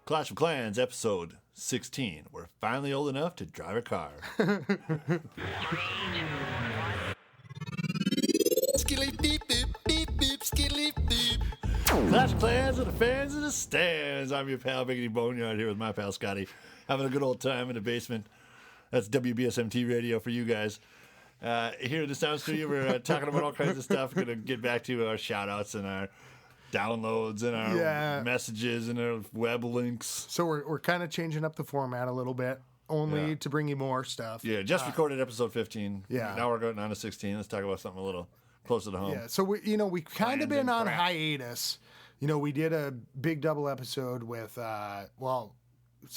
Clash of Clans, episode 16. We're finally old enough to drive a car. Clash of Clans and the fans in the stands. I'm your pal, Scotty Boneyard, here with my pal Scotty. Having a good old time in the basement. That's WBSMT radio for you guys. Here in the sound studio, we're talking about all kinds of stuff. We're going to get back to our shout-outs and our downloads and our messages and our web links. So we're kind of changing up the format a little bit, only to bring you more stuff. Yeah, just recorded episode 15. Yeah. Now we're going on to 16. Let's talk about something a little closer to home. Yeah, so we've kind of been on hiatus. We did a big double episode with,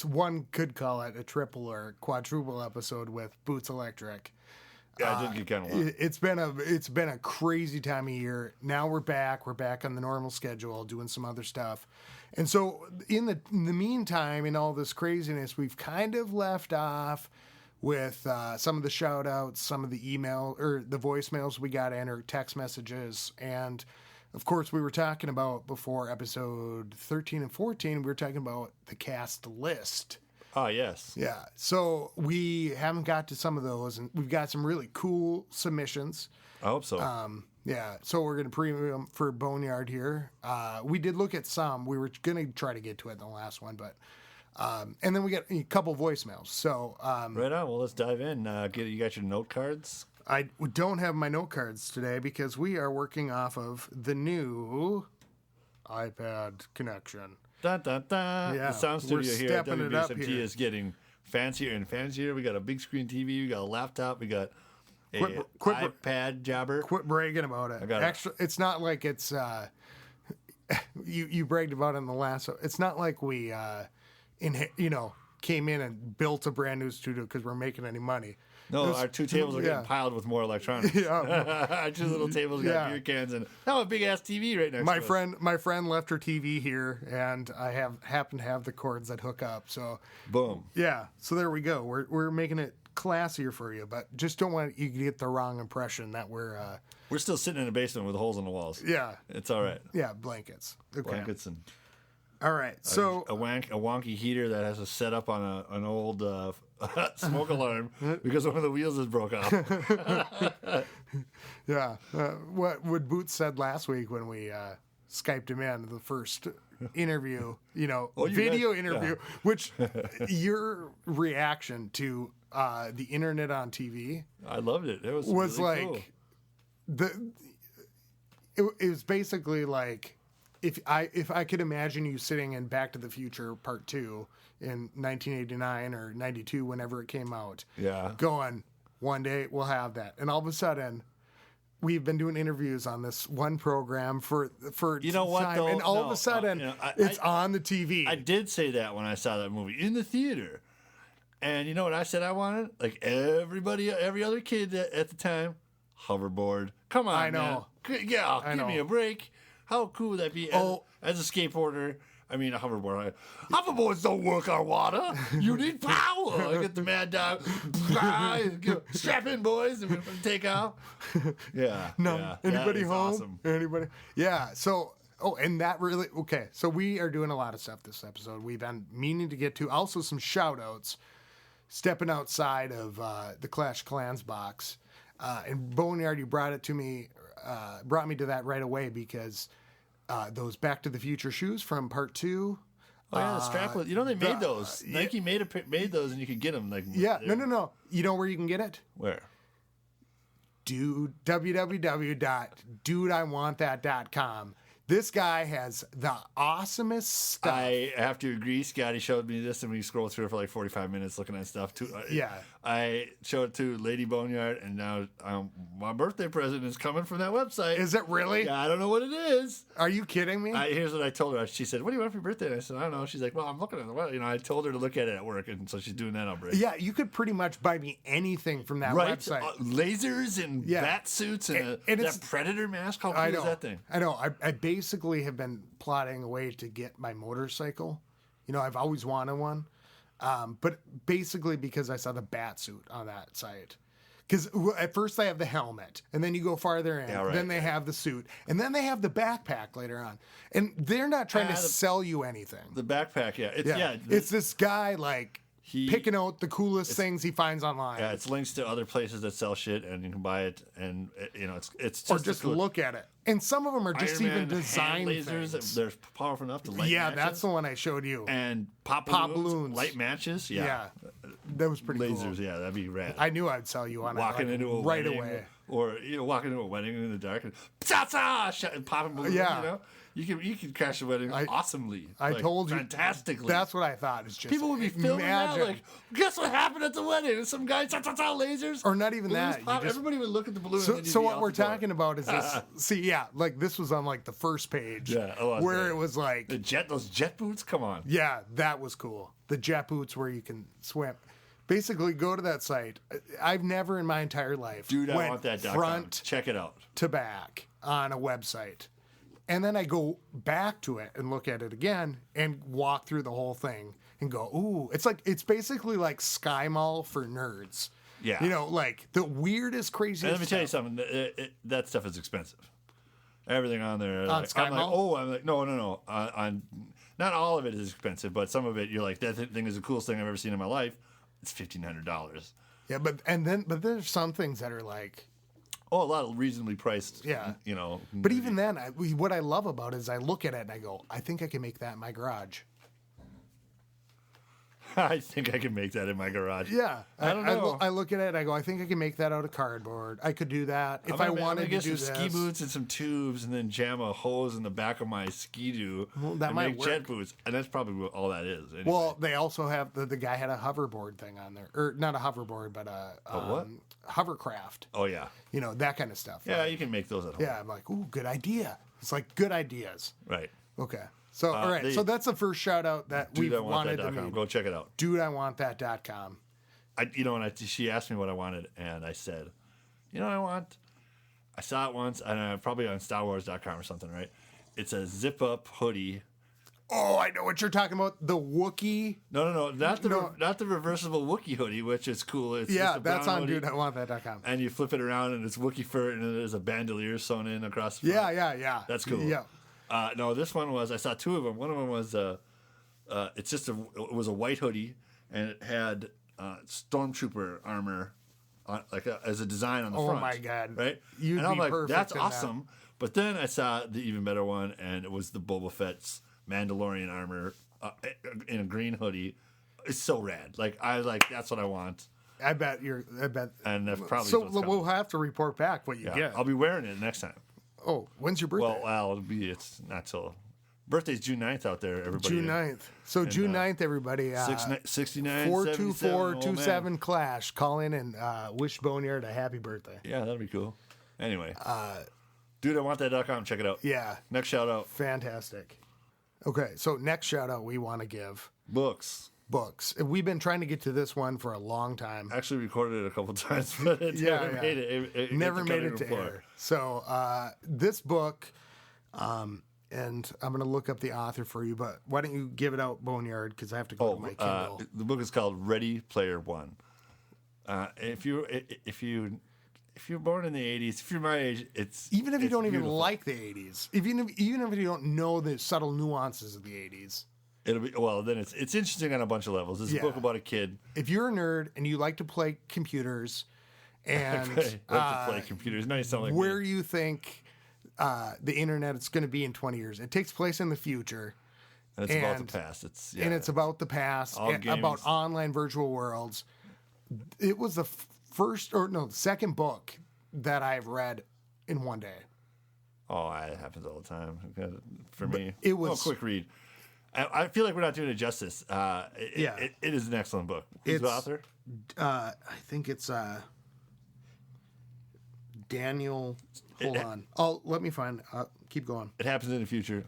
one could call it a triple or quadruple episode with Boots Electric. Yeah, I did get kind of long. It's been a crazy time of year. Now we're back. We're back on the normal schedule, doing some other stuff. And so in the meantime, in all this craziness, we've kind of left off with some of the shout outs, some of the email or the voicemails we got in or text messages. And of course, we were talking about before episode 13 and 14, we were talking about the cast list. Oh, yes. Yeah. So we haven't got to some of those, and we've got some really cool submissions. I hope so. Yeah. So we're going to preview them for Boneyard here. We did look at some. We were going to try to get to it in the last one, but and then we got a couple voicemails. So right on. Well, let's dive in. You got your note cards? I don't have my note cards today because we are working off of the new iPad connection. Dun, dun, dun. Yeah, the sound studio here at WBSMT here. is getting fancier and fancier. We got a big screen TV. We got a laptop. We got a iPad jobber. Quit bragging about it. Actually, it's not like it's you bragged about it in the last. It's not like we came in and built a brand new studio because we're making any money. No, our two tables are getting piled with more electronics. Our two little tables got beer cans and a big ass TV right next to us. My friend left her TV here, and I happen to have the cords that hook up. So boom. Yeah. So there we go. We're making it classier for you, but just don't want you to get the wrong impression that we're still sitting in a basement with holes in the walls. Yeah. It's all right. Yeah, blankets. Okay. Blankets and. All right, so a wonky heater that has a setup on an old smoke alarm because one of the wheels is broke off. Yeah, what Boots said last week when we Skyped him in the first interview, video interview, which your reaction to the internet on TV, I loved it. It was really like cool. It was basically like. If I could imagine you sitting in Back to the Future Part 2 in 1989 or 92, whenever it came out, going, one day we'll have that. And all of a sudden, we've been doing interviews on this one program for time, though? And all of a sudden, it's on the TV. I did say that when I saw that movie in the theater. And you know what I said I wanted? Like every other kid at the time, hoverboard. Come on, I know. Man. Yeah, give me a break. How cool would that be as a skateboarder? I mean, a hoverboard. Hoverboards don't work on water. You need power. I get the mad dog. Strap in, boys, and we're going to take off. Yeah. No. Yeah, anybody home? Awesome. Anybody? Yeah. So, and that really, okay. So we are doing a lot of stuff this episode. We've been meaning to get to also some shout outs, stepping outside of the Clash Clans box. And Boneyard, you brought me to that right away because those Back to the Future shoes from Part 2. Oh, yeah, the strapless. They made those. Nike made those, and you could get them. No. You know where you can get it? Where? www.dudeIwantThat.com. This guy has the awesomest stuff. I have to agree. Scotty showed me this, and we scrolled through it for like 45 minutes looking at stuff. I showed it to Lady Boneyard, and now my birthday present is coming from that website. Is it really? Yeah, I don't know what it is. Are you kidding me? Here's what I told her. She said, "What do you want for your birthday?" And I said, "I don't know." She's like, "Well, I'm looking at the web." I told her to look at it at work, and so she's doing that on break. Yeah, you could pretty much buy me anything from that website. Lasers and bat suits and that Predator mask. How cool is that thing? I know. I basically have been plotting a way to get my motorcycle. I've always wanted one. But basically because I saw the bat suit on that site. Because at first they have the helmet, and then you go farther in. Yeah, right, then they right. have the suit, and then they have the backpack later on. And they're not trying to the- sell you anything. The backpack, yeah. It's this guy like He- picking out the coolest things he finds online. Yeah, it's links to other places that sell shit, and you can buy it, and it's just or just look at it. And some of them are just Iron even Man design hand lasers. things. They're powerful enough to light Yeah, matches. that's the one I showed you. And pop balloons, light matches. Yeah, that was pretty Lasers, cool. yeah, that'd be rad. I knew I'd sell you on Walking it like, into a right wedding, away. or walking into a wedding in the dark and popping balloons. Yeah. You can crash a wedding awesomely. I told you, fantastically. That's what I thought. Is just People would be filming that, imagine. like, guess what happened at the wedding? Some guy lasers, Or not even balloons that, you pop. just- Everybody would look at the balloon. So, and then you'd so be what out we're the door. talking about is this. See, yeah, like this was on like the first page, Yeah, oh, that's where great. it was like, Those jet boots. Come on. yeah, that was cool. The jet boots where you can swim. Basically, go to that site. I've never in my entire life Dude, I went want that. front Check it out. to back on a website. And then I go back to it and look at it again and walk through the whole thing and go, ooh, it's basically like Sky Mall for nerds. Yeah. You know, like the weirdest, craziest And let me tell you stuff. something. That stuff is expensive. Everything on there. On Sky I'm Mall? like, no. On not all of it is expensive, but some of it, you're like, that thing is the coolest thing I've ever seen in my life. It's $1,500. Yeah, but there's some things that are like, Oh, a lot of reasonably priced. Yeah. You know. but even then, what I love about it is I look at it and I go, I think I can make that in my garage. I think I can make that in my garage. Yeah, I don't know. I look at it and I go, I think I can make that out of cardboard. I could do that if I wanted to get do some this. ski boots and some tubes, and then jam a hose in the back of my ski-doo. Well, that and might make work. jet boots, and that's probably what all that is. Anyway. Well, they also have the guy had a hoverboard thing on there, or not a hoverboard, but a what? hovercraft. Oh yeah, You know, that kind of stuff. yeah, Like, you can make those at home. yeah. I'm like, ooh, good idea. It's like good ideas. Right. Okay. So all right. So that's the first shout out that we've wanted to DudeIWantThat.com. make. Go check it out. DudeIWantThat.com. She asked me what I wanted, and I said, you know what I want? I saw it once, and probably on StarWars.com or something, right? It's a zip-up hoodie. Oh, I know what you're talking about. The Wookiee. No, not the reversible Wookiee hoodie, which is cool. It's Yeah, just a that's brown on hoodie, DudeIWantThat.com. and you flip it around, and it's Wookiee fur, and there's a bandolier sewn in across the front. Yeah. That's cool. Yeah. No, this one was, I saw two of them. One of them was, it was a white hoodie, and it had stormtrooper armor as a design on the front. Oh my God. Right? You'd and I'm be like, perfect that's in that. awesome. But then I saw the even better one, and it was the Boba Fett's Mandalorian armor in a green hoodie. It's so rad. Like, I was like, that's what I want. I bet. And that's probably So what's coming. we'll have to report back what you Yeah, get. I'll be wearing it next time. Oh, when's your birthday? Well, it's not till birthday's June 9th out there, everybody. June 9th. So June 9th, everybody. 69 42427 Clash. Call in and wish Boneyard a happy birthday. Yeah, that'd be cool. Anyway, DudeIWantThat.com. Check it out. Yeah, Next shout out, fantastic. Okay, so next shout out we want to give books. books. We've been trying to get to this one for a long time. Actually recorded it a couple times, but it never made it. It Never made it the to air. So this book, and I'm going to look up the author for you, but why don't you give it out, Boneyard, because I have to go to my Kindle. The book is called Ready Player One. If you're born in the 80s, if you're my age, Even if you don't even beautiful. like the 80s, even if you don't know the subtle nuances of the 80s, It'll be then it's interesting on a bunch of levels. It's a book about a kid. if you're a nerd and you like to play computers and Like to play computers. Now you sound like where me. you think the internet is going to be in 20 years, it takes place in the future. And it's about the past. And it's about the past, All and about games. online virtual worlds. It was the the second book that I've read in one day. Oh, it happens all the time. For me, it was- quick read. I feel like we're not doing it justice. It is an excellent book. Who's the author? I think it's Daniel. Hold on. Let me find. Keep going. It happens in the future.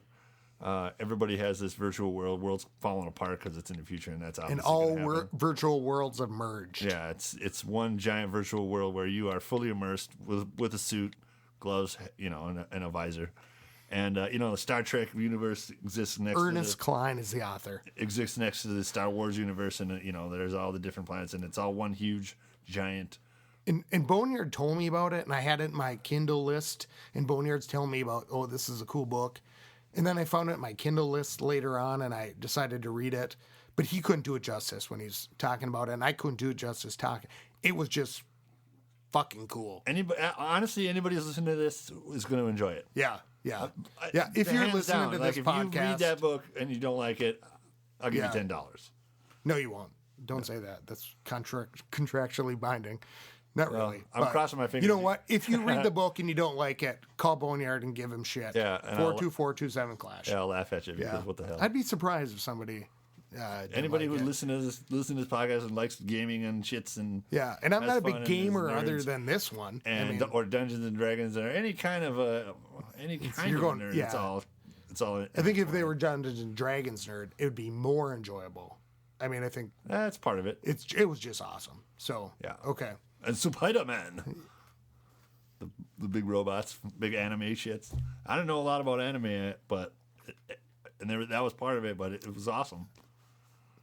Everybody has this virtual world. World's falling apart because it's in the future, and that's obviously And all gonna happen. virtual worlds have merged. Yeah, it's one giant virtual world where you are fully immersed with a suit, gloves, and a visor. And the Star Trek universe exists next Ernest Cline is the author. exists next to the Star Wars universe, and there's all the different planets, and it's all one huge giant And Boneyard told me about it, and I had it in my Kindle list, and Boneyard's telling me about, oh, this is a cool book. And then I found it in my Kindle list later on, and I decided to read it. But he couldn't do it justice when he's talking about it, and I couldn't do it justice talking. It was just fucking cool. Honestly, anybody who's listening to this is going to enjoy it. Yeah. If you're listening to this podcast, if you read that book and you don't like it, I'll give you $10. No, you won't. Don't say that. That's contractually binding. Not really. I'm crossing my fingers. You know what? If you read the book and you don't like it, call Boneyard and give him shit. Yeah. 42427-CLASH. Yeah, I'll laugh at you because what the hell? I'd be surprised if somebody. Anybody who listens to this podcast and likes gaming and shits and and I'm not a big gamer other than this one, and or Dungeons and Dragons or any kind of a nerd. It's all. I think if they were Dungeons and Dragons nerd, it would be more enjoyable. I mean, I think that's part of it. It was just awesome. So okay. And Spider-Man. The big robots, big anime shits. I don't know a lot about anime, but that was part of it. But it was awesome.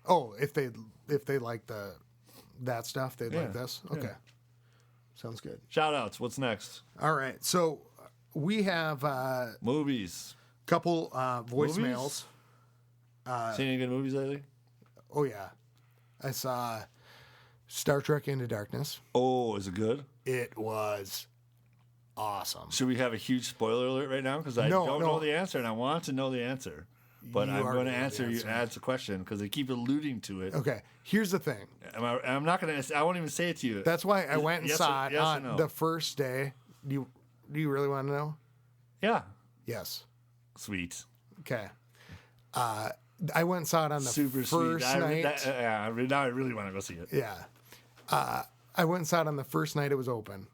Oh, if they like that stuff, they'd like this. Okay, sounds good. Shout outs. What's next? All right, so we have movies. Couple voicemails. Seen any good movies lately? Oh yeah, I saw Star Trek Into Darkness. Oh, is it good? It was awesome. Should we have a huge spoiler alert right now? Because I don't know the answer, and I want to know the answer. But I'm going to answer the question because they keep alluding to it. Okay, here's the thing. I'm not going to. I won't even say it to you. That's why I went and saw it on the first day. Do you really want to know? Yeah. Yes. Sweet. Okay. I went and saw it on the first night. Now I really want to go see it. Yeah. I went and saw it on the first night it was open.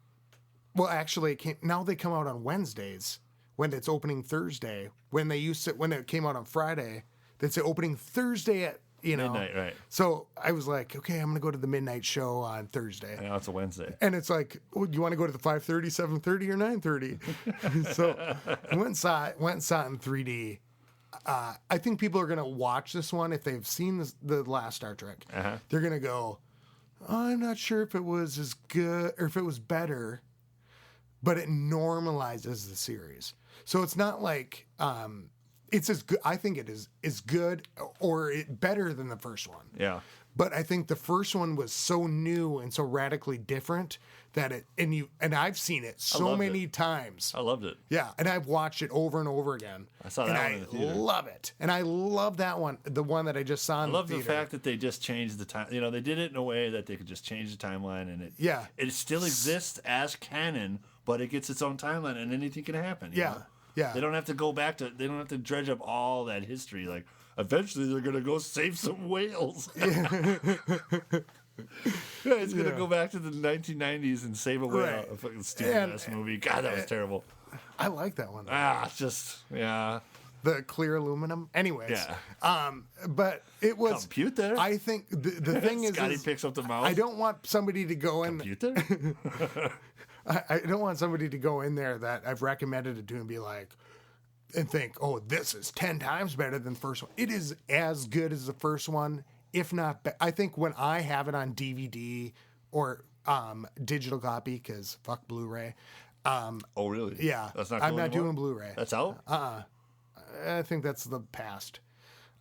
Well, actually, now they come out on Wednesdays when it's opening Thursday. When it came out on Friday, they'd say opening Thursday at midnight, right? So I was like, okay, I'm gonna go to the midnight show on Thursday. Now it's a Wednesday, and it's like, oh, do you want to go to the 5:30, 7:30, or 9:30? So I went and saw it in 3D. I think people are gonna watch this one if they've seen the last Star Trek. They're gonna go, oh, I'm not sure if it was as good or if it was better, but it normalizes the series. So it's not like it's as good. I think it is good or better than the first one. Yeah. But I think the first one was so new and so radically different that and I've seen it so many times. I loved it. Yeah, and I've watched it over and over again. I saw that one in the theater. I love it. And I love that one, the one that I just saw in the theater. I love the fact that they just changed the time. They did it in a way that they could just change the timeline and it still exists as canon, but it gets its own timeline and anything can happen. You know? Yeah. They don't have to they don't have to dredge up all that history. Like, eventually they're going to go save some whales. It's going to go back to the 1990s and save a whale. Right. A fucking stupid-ass movie. God, that was terrible. I like that one. It's just, yeah. The clear aluminum. Anyways. Yeah. But it was... Computer? I think the thing is... Scotty picks up the mouse. I don't want somebody to go in... Computer? I don't want somebody to go in there that I've recommended it to and be like, and think, oh, this is 10 times better than the first one. It is as good as the first one, if not better. I think when I have it on DVD or digital copy, because fuck Blu-ray. Oh, really? Yeah. That's not cool I'm not anymore? Doing Blu-ray. That's out? I think that's the past.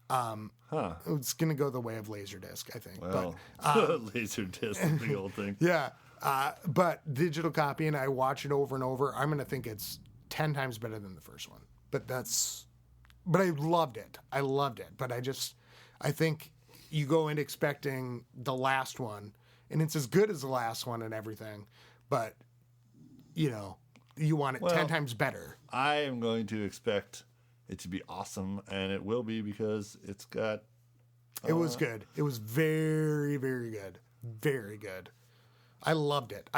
It's going to go the way of Laserdisc, I think. Well, Laserdisc, the old thing. Yeah. But digital copy, and I watch it over and over, I'm going to think it's 10 times better than the first one. But I loved it. But I think you go in expecting the last one, and it's as good as the last one and everything, but, you want it 10 times better. I am going to expect it to be awesome, and it will be because it's got... It was good. It was very, very good. Very good. I loved it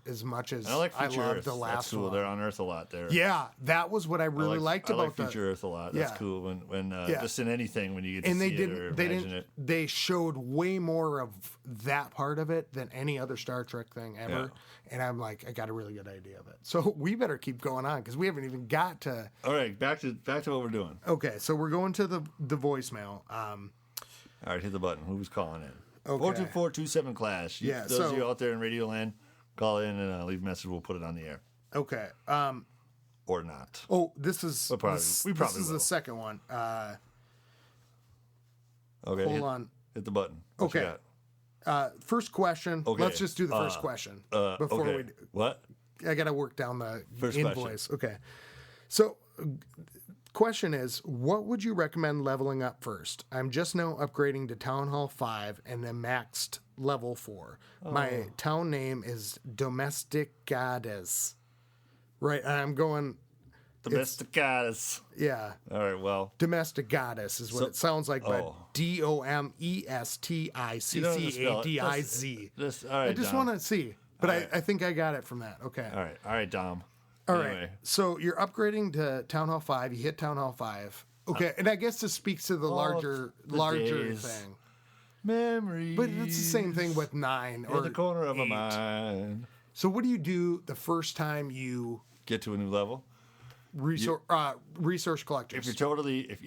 as much as I loved the last That's cool. one. They're on Earth a lot there. Yeah, that was what I really liked about I like Future Earth a lot. That's cool when just in anything when you get to see it or imagine it. They showed way more of that part of it than any other Star Trek thing ever. Yeah. And I'm like, I got a really good idea of it. So we better keep going on because we haven't even got to. All right, back to what we're doing. Okay, so we're going to the voicemail. All right, hit the button. Who's calling in? Okay. 42427-CLASH. Yeah, Those of you out there in Radio Land, Call in and leave a message. We'll put it on the air. Okay. Or not. Oh, this is We probably the second one. Okay. Hold on. Hit the button. What you Okay. got? First question. Okay. Let's just do the first question before okay. we. What? I got to work down the First invoice. Okay. So, question is, what would you recommend leveling up first? I'm just now upgrading to Town Hall 5 and then maxed level 4. My town name is Domesticades. Right. And I'm going. Domesticatus. Yeah. All right. Well. Domesticatus is what it sounds like, but DOMESTICCADIZ. All right. I just want to see, but I think I got it from that. Okay. All right. All right, Dom. All right. So you're upgrading to Town Hall 5. You hit Town Hall 5. Okay. And I guess this speaks to the larger days. thing. Memories. But it's the same thing with 9 or in the corner of 8. a mind. So what do you do the first time you Get to a new level. resource collectors? If you're totally,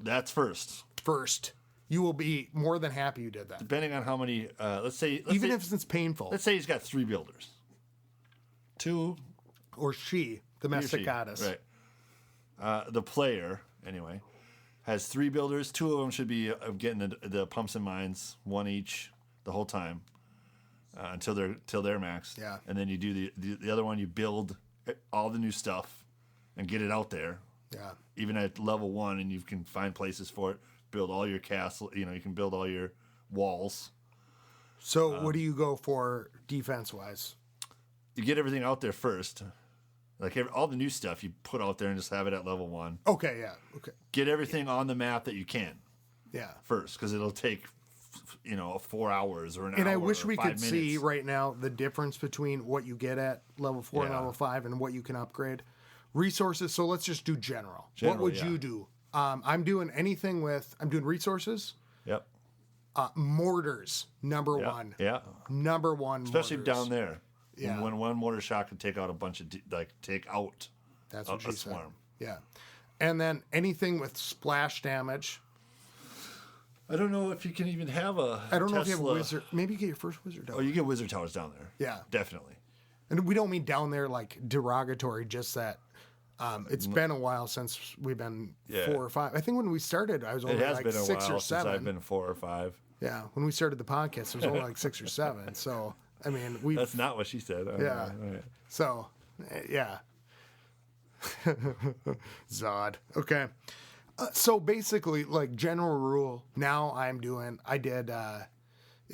that's first. First, you will be more than happy you did that. Depending on how many, let's say If it's painful. let's say he's got 3 builders. 2 Or she, Domesticatus. Right. The player, anyway, has 3 builders. 2 of them should be getting the pumps and mines, 1 each, the whole time, until they're maxed. Yeah. And then you do the other one. You build all the new stuff, and get it out there. Yeah. Even at level 1, and you can find places for it. Build all your castle. You can build all your walls. So what do you go for defense-wise? You get everything out there first. Like all the new stuff you put out there and just have it at level 1. Okay, yeah. Okay. Get everything on the map that you can Yeah. first, because it'll take 4 hours or an hour. And I wish we 5 could see minutes. right now the difference between what you get at level 4 and Yeah. level 5 and what you can upgrade. Resources, so let's just do general. What General, would yeah. you do? I'm doing resources. Yep. Mortars, number Yeah. 1. Yeah. Number 1 Especially mortars. down there. Yeah. When one mortar shot can take out a bunch of take out That's what a she said. swarm. Yeah. And then anything with splash damage. I don't know if you can even have a I don't know if you have a Tesla. wizard. Maybe you get your first wizard Oh, tower. you get wizard towers down there. Yeah. Definitely. And we don't mean down there like derogatory, just that it's been a while since we've been Yeah. 4 or 5. I think when we started, I was only It has like been a 6 while or since 7. I've been 4 or 5. Yeah, when we started the podcast, it was only like 6 or 7. So, I mean, we. That's not what she said. Yeah. All right. So, yeah. Zod. Okay. So basically, like general rule, now I did, as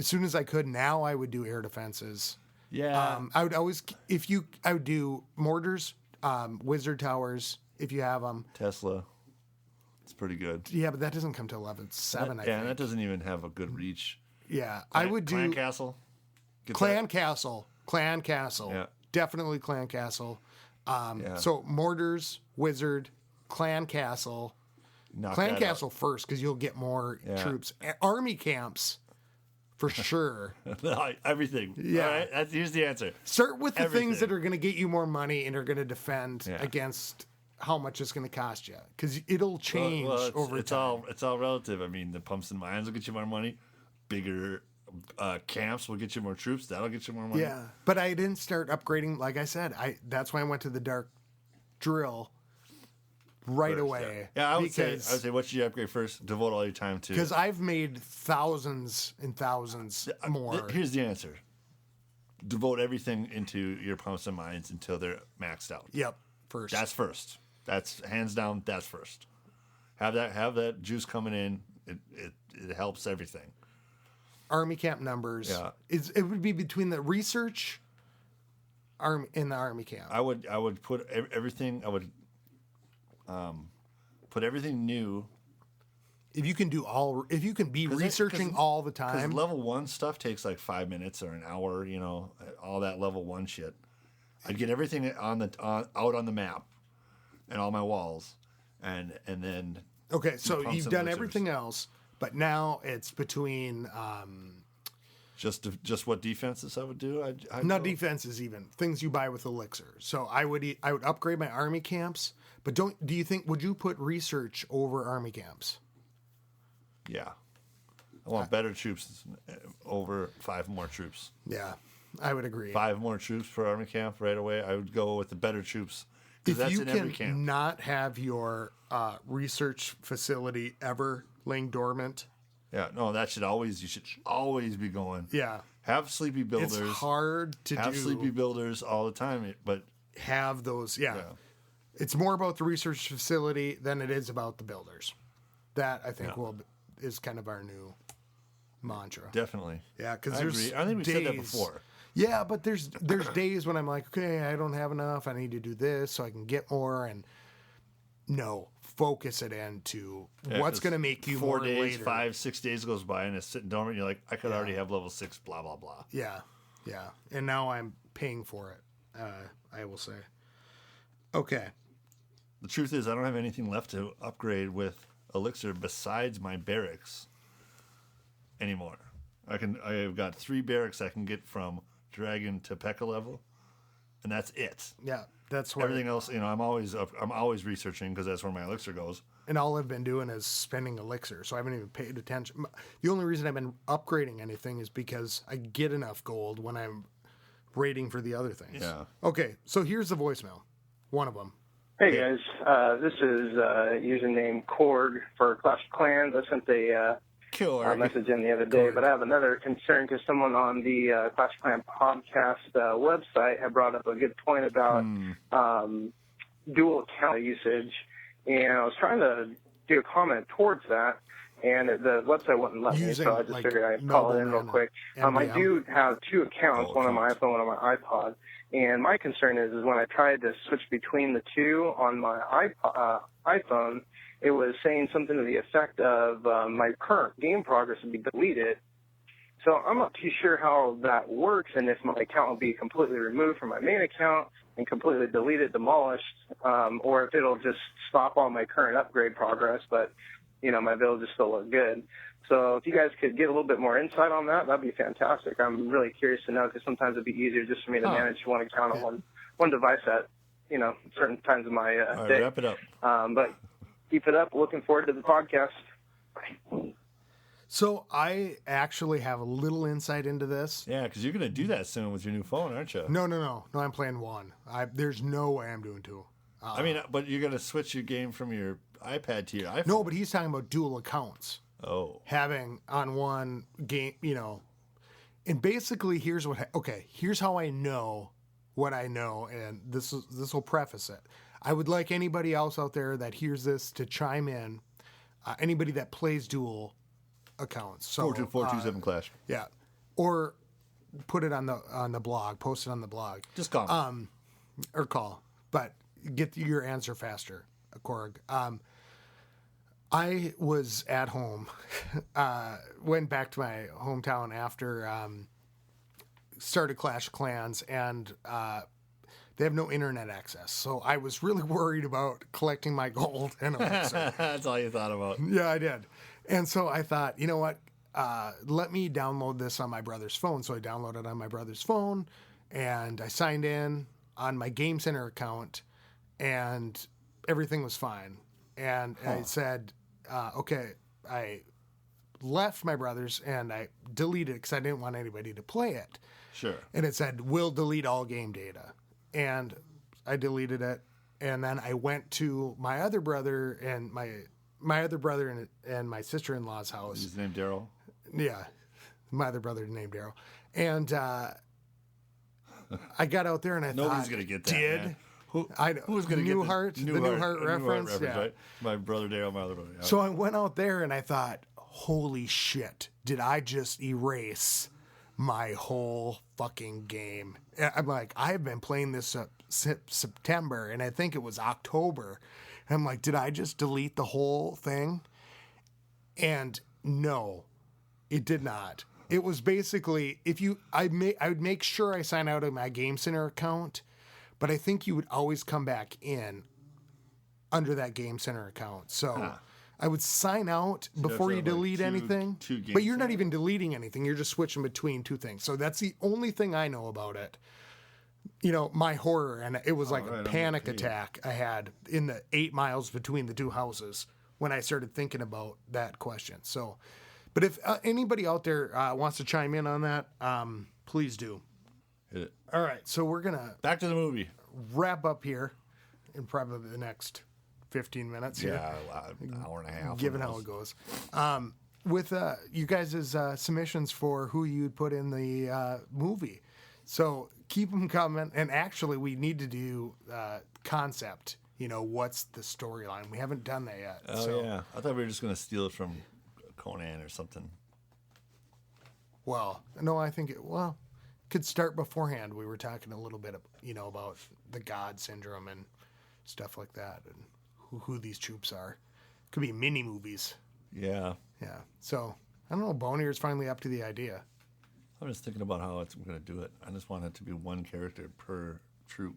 soon as I could, now I would do air defenses. Yeah. I would always, I would do mortars, wizard towers, if you have them. Tesla. It's pretty good. Yeah, but that doesn't come till 11-7, I Yeah, and think. that doesn't even have a good reach. Yeah, I would do Clan Castle. Get Clan Castle. Yeah. Definitely Clan Castle. Yeah. So mortars, wizard, Clan Castle. Knock Clan that Castle first because you'll get more Yeah. troops. Army camps, for sure. out. Everything. Yeah. All right. Here's the answer. Start with the things Everything. that are going to get you more money and are going to defend Yeah. against how much it's going to cost you because it'll change over it's time. it's all relative. I mean, the pumps and mines will get you more money. Bigger camps will get you more troops. That'll get you more money. Yeah, but I didn't start upgrading. Like I said, that's why I went to the dark drill right First, away. Yeah, I would say what should you upgrade first? Devote all your time to. Because I've made thousands and thousands more. Here's the answer. Devote everything into your pumps and mines until they're maxed out. Yep, first. That's first. That's hands down. That's first. Have that juice coming in. It helps everything. Army camp numbers. Yeah. It would be between the research in the army camp. I would put everything. I would put everything new. If you can be researching all the Because time. level 1 stuff takes like 5 minutes or an hour. All that level 1 shit. I'd get everything out on the map, and all my walls, and then. Okay, so pumps you've and done wizards. everything else, but now it's between Just what defenses I would do. I'd not go- defenses even things you buy with elixir. So I would upgrade my army camps, but would you put research over army camps? Yeah, I want better troops over 5 more troops. Yeah. I would agree. 5 more troops per army camp right away. I would go with the better troops. If That's you in every camp. can not have your research facility ever laying dormant. Yeah, no, you should always be going. Yeah. Have sleepy builders. It's hard to have sleepy builders all the time, but have those. Yeah. It's more about the research facility than it is about the builders. That I think is kind of our new mantra. Definitely. Yeah, because there's I think we said that before. Yeah, but there's days when I'm like, okay, I don't have enough. I need to do this so I can get more. And no, focus it into what's going to make you 4 more days, later. 5, 6 days goes by and it's sitting dormant. You're like, I could already have level 6, blah, blah, blah. Yeah, yeah. And now I'm paying for it, I will say. Okay. The truth is, I don't have anything left to upgrade with Elixir besides my barracks anymore. I've got 3 barracks I can get from Dragon to P.E.K.K.A. level, and that's it. Yeah, that's where Everything else, I'm always researching because that's where my Elixir goes. And all I've been doing is spending Elixir, so I haven't even paid attention. The only reason I've been upgrading anything is because I get enough gold when I'm rating for the other things. Yeah. Okay, so here's the voicemail. One of them. Hey guys, this is username Korg for Clash of Clans. I sent a message in the other day, but I have another concern because someone on the Clash of Clans podcast website had brought up a good point about dual account usage, and I was trying to do a comment towards that, and the website wouldn't let me, so I just figured I'd call it in real quick. I do have 2 accounts, one on my iPhone, one on my iPod. And my concern is when I tried to switch between the 2 on my iPhone, it was saying something to the effect of my current game progress would be deleted. So I'm not too sure how that works and if my account will be completely removed from my main account and completely deleted, demolished, or if it'll just stop all my current upgrade progress, but, my build just still look good. So if you guys could get a little bit more insight on that, that'd be fantastic. I'm really curious to know because sometimes it'd be easier just for me to manage one account on one device at, certain times of my All right, day. wrap it up. But keep it up. Looking forward to the podcast. Bye. So I actually have a little insight into this. Yeah, because you're going to do that soon with your new phone, aren't you? No, I'm playing 1. There's no way I'm doing 2. But you're going to switch your game from your iPad to your iPhone. No, but he's talking about dual accounts. Oh. Having on one game, and basically here's how I know what I know, and this will preface it. I would like anybody else out there that hears this to chime in, anybody that plays dual accounts. So 42427 Clash. Yeah. Or put it on the blog, post it on the blog. Just call. Or call, but get your answer faster, Korg. I was at home, went back to my hometown after started Clash of Clans, and they have no internet access. So I was really worried about collecting my gold and Elixir. That's all you thought about. Yeah, I did. And so I thought, you know what? Let me download this on my brother's phone. So I downloaded it on my brother's phone, and I signed in on my Game Center account, and everything was fine. And I said, okay, I left my brother's and I deleted it because I didn't want anybody to play it. Sure. And it said, we'll delete all game data. And I deleted it. And then I went to my other brother and my other brother and my sister-in-law's house. His name Daryl? Yeah. My other brother named Daryl. And I got out there and I thought, nobody's going to get that, man. Who's going to get the Newhart reference? Yeah. Right? My brother Daryl, my other brother. Yeah. So I went out there and I thought, holy shit, did I just erase my whole fucking game? I'm like, I've been playing this since September, and I think it was October. And I'm like, did I just delete the whole thing? And no, it did not. It was basically, I would make sure I sign out of my Game Center account, but I think you would always come back in under that Game Center account. So I would sign out before you delete anything, but you're not even deleting anything. You're just switching between 2 things. So that's the only thing I know about it. My horror, and it was like a panic attack I had in the 8 miles between the 2 houses when I started thinking about that question. So, but if anybody out there wants to chime in on that, please do. Hit it. All right, so we're gonna Back to the movie. wrap up here in probably the next 15 minutes here. Yeah, an hour and a half. Given how it goes. With you guys' submissions for who you'd put in the movie. So keep them coming. And actually, we need to do concept. What's the storyline? We haven't done that yet. Oh, yeah. I thought we were just going to steal it from Conan or something. Well, no, I think could start beforehand. We were talking a little bit, about the God syndrome and stuff like that, and who these troops are. Could be mini movies. Yeah. Yeah. So I don't know. Boneyard's finally up to the idea. I'm just thinking about how we're going to do it. I just want it to be one character per troop.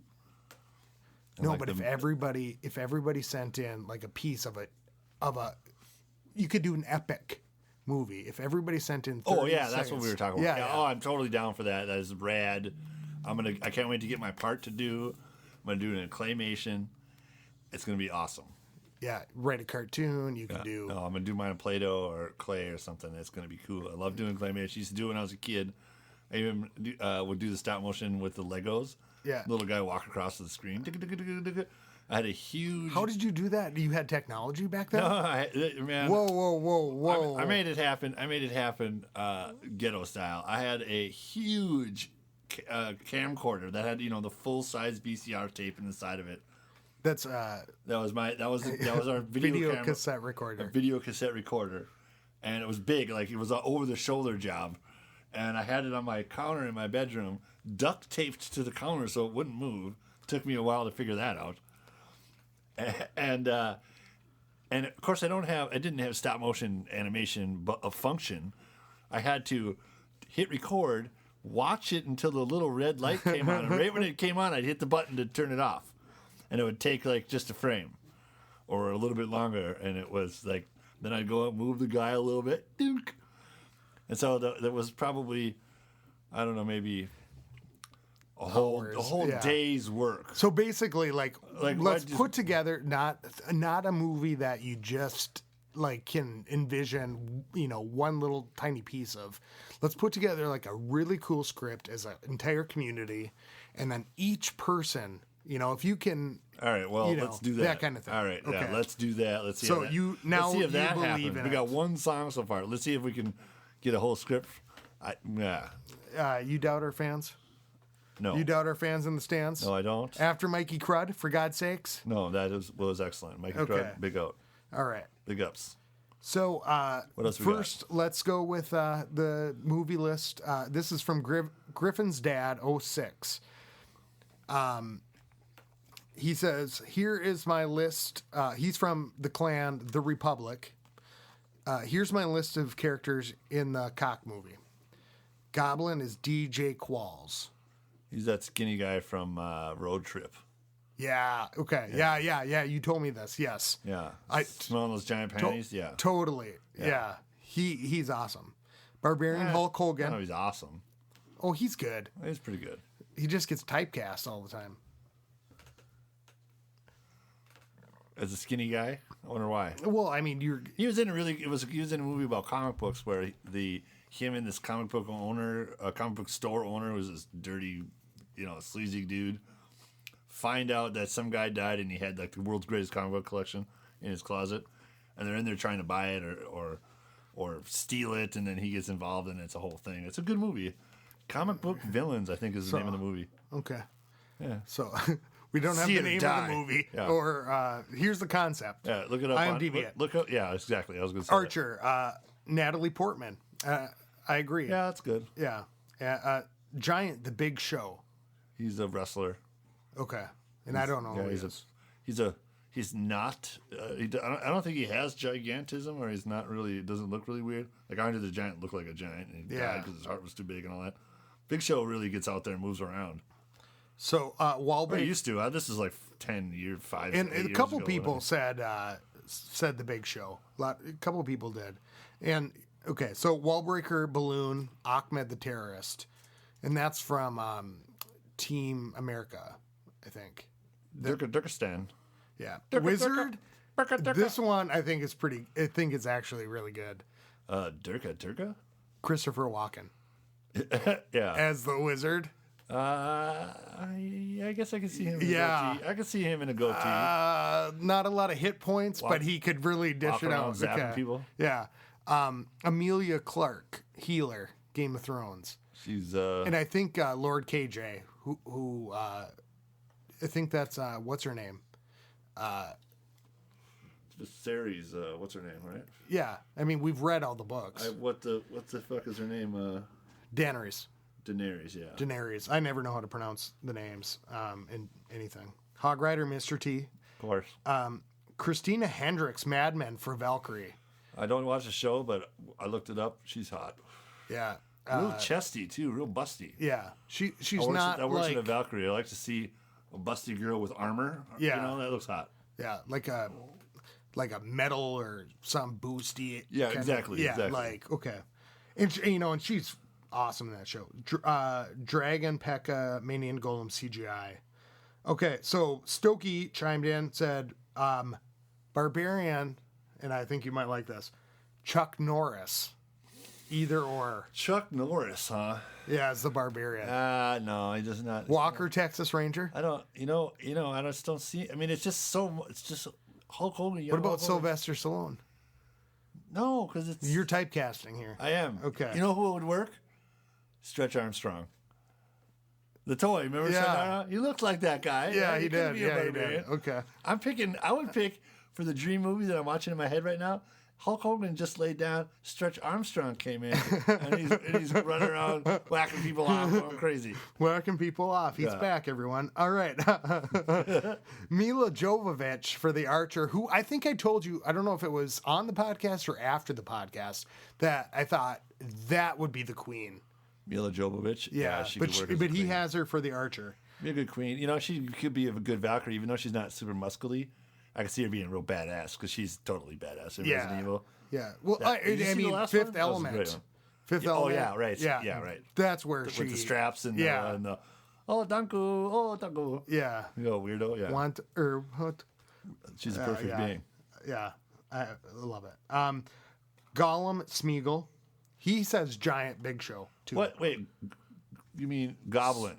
And no, but if everybody sent in like a piece of a, you could do an epic movie. If everybody sent in 30 that's seconds. what we were talking about. Yeah. Oh, I'm totally down for that. That is rad. I can't wait to get my part to do. I'm gonna do an claymation. It's gonna be awesome. Yeah, write a cartoon. You can do. No, I'm gonna do mine in Play-Doh or clay or something. It's gonna be cool. I love doing claymation. I used to do it when I was a kid. I even would do the stop motion with the Legos. Yeah. Little guy walk across the screen. I had a huge. How did you do that? You had technology back then? No, man. Whoa! I made it happen. Ghetto style. I had a huge camcorder that had the full size VCR tape in the side of it. That was our video camera, cassette recorder. A video cassette recorder, and it was big. Like it was an over the shoulder job, and I had it on my counter in my bedroom, duct taped to the counter so it wouldn't move. Took me a while to figure that out. And of course I didn't have stop motion animation function. I had to hit record, watch it until the little red light came on, and right when it came on, I'd hit the button to turn it off, and it would take like just a frame, or a little bit longer, and it was like then I'd go up, move the guy a little bit, dook. And so that was probably, I don't know, maybe a whole day's work. So basically, like let's put together not a movie that you just like can envision, one little tiny piece of. Let's put together like a really cool script as an entire community, and then each person, if you can. All right, well, let's do that. That kind of thing. All right, okay. Yeah, let's do that. Let's see. So let's see if that believe happens. in We it. got one song so far. Let's see if we can get a whole script. You doubt our fans? No. You doubt our fans in the stands? No, I don't. After Mikey Crud, for God's sakes? No, that was excellent. Mikey Crud, big out. All right. Big ups. So what else first, let's go with the movie list. This is from Griffin's Dad, 06. He says, here is my list. He's from the clan, The Republic. Here's my list of characters in the Cock movie. Goblin is DJ Qualls. He's that skinny guy from Road Trip. Yeah. Okay. Yeah. You told me this. Yes. Yeah. Smelling those giant panties. Yeah. Totally. Yeah. He's awesome. Barbarian Hulk Hogan. No, he's awesome. Oh, he's good. He's pretty good. He just gets typecast all the time. As a skinny guy, I wonder why. Well, I mean, he was in a movie about comic books where him and this comic book store owner was this dirty, sleazy dude. Find out that some guy died and he had like the world's greatest comic book collection in his closet, and they're in there trying to buy it or steal it, and then he gets involved and it's a whole thing. It's a good movie. Comic Book Villains, I think, is the name of the movie. Okay. Yeah. So we don't have the name of the movie, or here's the concept. Yeah, look it up. IMDb. Look up. Yeah, exactly. I was going to say Archer, Natalie Portman. I agree. Yeah, that's good. Yeah. Giant, The Big Show. He's a wrestler. Okay, and I don't know. Yeah, who he's not. I don't think he has gigantism, or he's not really. It doesn't look really weird. Like Andre the Giant looked like a giant, and he died because his heart was too big and all that. Big Show really gets out there and moves around. So Wahlberg. He used to. This is like 5 years and a couple ago, people said The Big Show. A couple people did. And okay, so Wallbreaker Balloon, Ahmed the Terrorist, and that's from Team America, I think. Durkistan. Yeah. Wizard. This one I think is pretty. I think it's actually really good. Durka. Christopher Walken. Yeah. As the wizard. I guess I can see him. Yeah. In a goatee. I can see him in a goatee. Not a lot of hit points, but he could really dish it out. Zapping people. Yeah. Amelia Clark, healer, Game of Thrones. She's and I think Lord KJ, who I think that's what's her name? Viserys, what's her name, right? Yeah, I mean we've read all the books. What the fuck is her name? Daenerys. Daenerys, yeah. Daenerys. I never know how to pronounce the names in anything. Hog Rider, Mr. T. Of course. Christina Hendricks, Mad Men for Valkyrie. I don't watch the show, but I looked it up. She's hot. Yeah. Real chesty too, real busty. Yeah. She's I not works like in a Valkyrie. I like to see a busty girl with armor. Yeah. You know, that looks hot. Yeah, like a metal or some boosty. Yeah, exactly. Yeah, exactly. like okay, and and she's awesome in that show. Dragon, P.E.K.K.A, Manian Golem, CGI. Okay, so Stokey chimed in, said Barbarian, and I think you might like this. Chuck Norris, either or. Chuck Norris, huh? Yeah, it's the Barbarian. No, he does not. Walker, Texas Ranger. I don't. I just don't see. I mean, it's just Hulk Hogan. What about Sylvester Stallone? No, because it's You're typecasting here. I am. Okay. You know who would work? Stretch Armstrong. The toy, remember? Yeah. He looked like that guy. Yeah, right? he did. Be a Yeah, he Barbarian. did. Okay. I would pick for the dream movie that I'm watching in my head right now. Hulk Hogan just laid down. Stretch Armstrong came in, and he's running around whacking people off, going crazy. Whacking people off. He's back, everyone. All right. Mila Jovovich for The Archer, who I think I told you, I don't know if it was on the podcast or after the podcast, that I thought that would be the queen. Mila Jovovich? Yeah, she could work as a but he queen. has her for The Archer. Be a good queen. She could be a good Valkyrie, even though she's not super muscly. I can see her being real badass because she's totally badass in Resident Evil. Yeah. Well, Did you see the last Fifth one? That was a great Element. one. Fifth Oh, Element. yeah, right. Yeah, Yeah, right. That's where With the straps and Yeah. the oh, danku. Yeah. You go, weirdo. Yeah. Want or what? She's a perfect being. Yeah. I love it. Gollum Smeagol. He says giant Big Show too. What? Wait. You mean Goblin?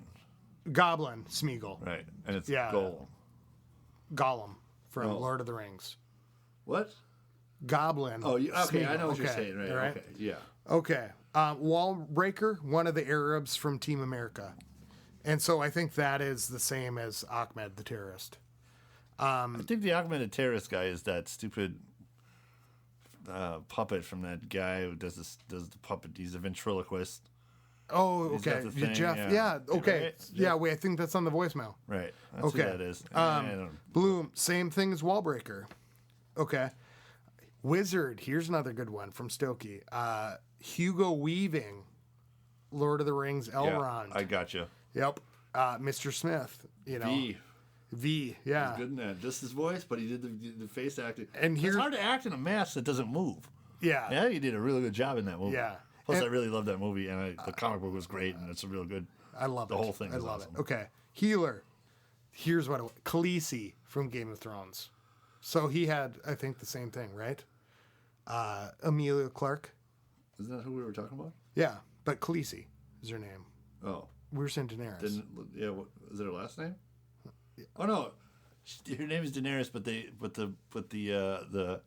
Goblin Smeagol. Right. And it's Yeah. Gollum from Oh. Lord of the Rings. What? Goblin. Oh, okay. Smeagol. I know what you're Okay. saying. Right. All right. Okay. Yeah. Okay. Wallbreaker, one of the Arabs from Team America. And so I think that is the same as Ahmed the terrorist. I think the augmented terrorist guy is that stupid puppet from that guy who does the puppet. He's a ventriloquist. Oh, He's got okay. the thing, Jeff, yeah. okay. Right? Yeah, wait, I think that's on the voicemail. Right. That's Okay. who that is. I don't- Bloom, same thing as Wallbreaker. Okay. Wizard, here's another good one from Stokey. Hugo Weaving, Lord of the Rings, Elrond. I got you. Yep. Mr. Smith, V, yeah. He's good in that. Just his voice, but he did the face acting. And it's hard to act in a mask that doesn't move. Yeah. Yeah, he did a really good job in that movie. Yeah. Plus, And- I really love that movie, and the comic book was great, and it's a real good. I love the it. whole thing. I is love awesome. it. Okay. Healer. Here's what Khaleesi from Game of Thrones. So he had, I think, the same thing, right? Amelia Clark. Isn't that who we were talking about? Yeah, but Khaleesi is her name. Oh, We were saying Daenerys. What, is it her last name? Oh no, her name is Daenerys, but the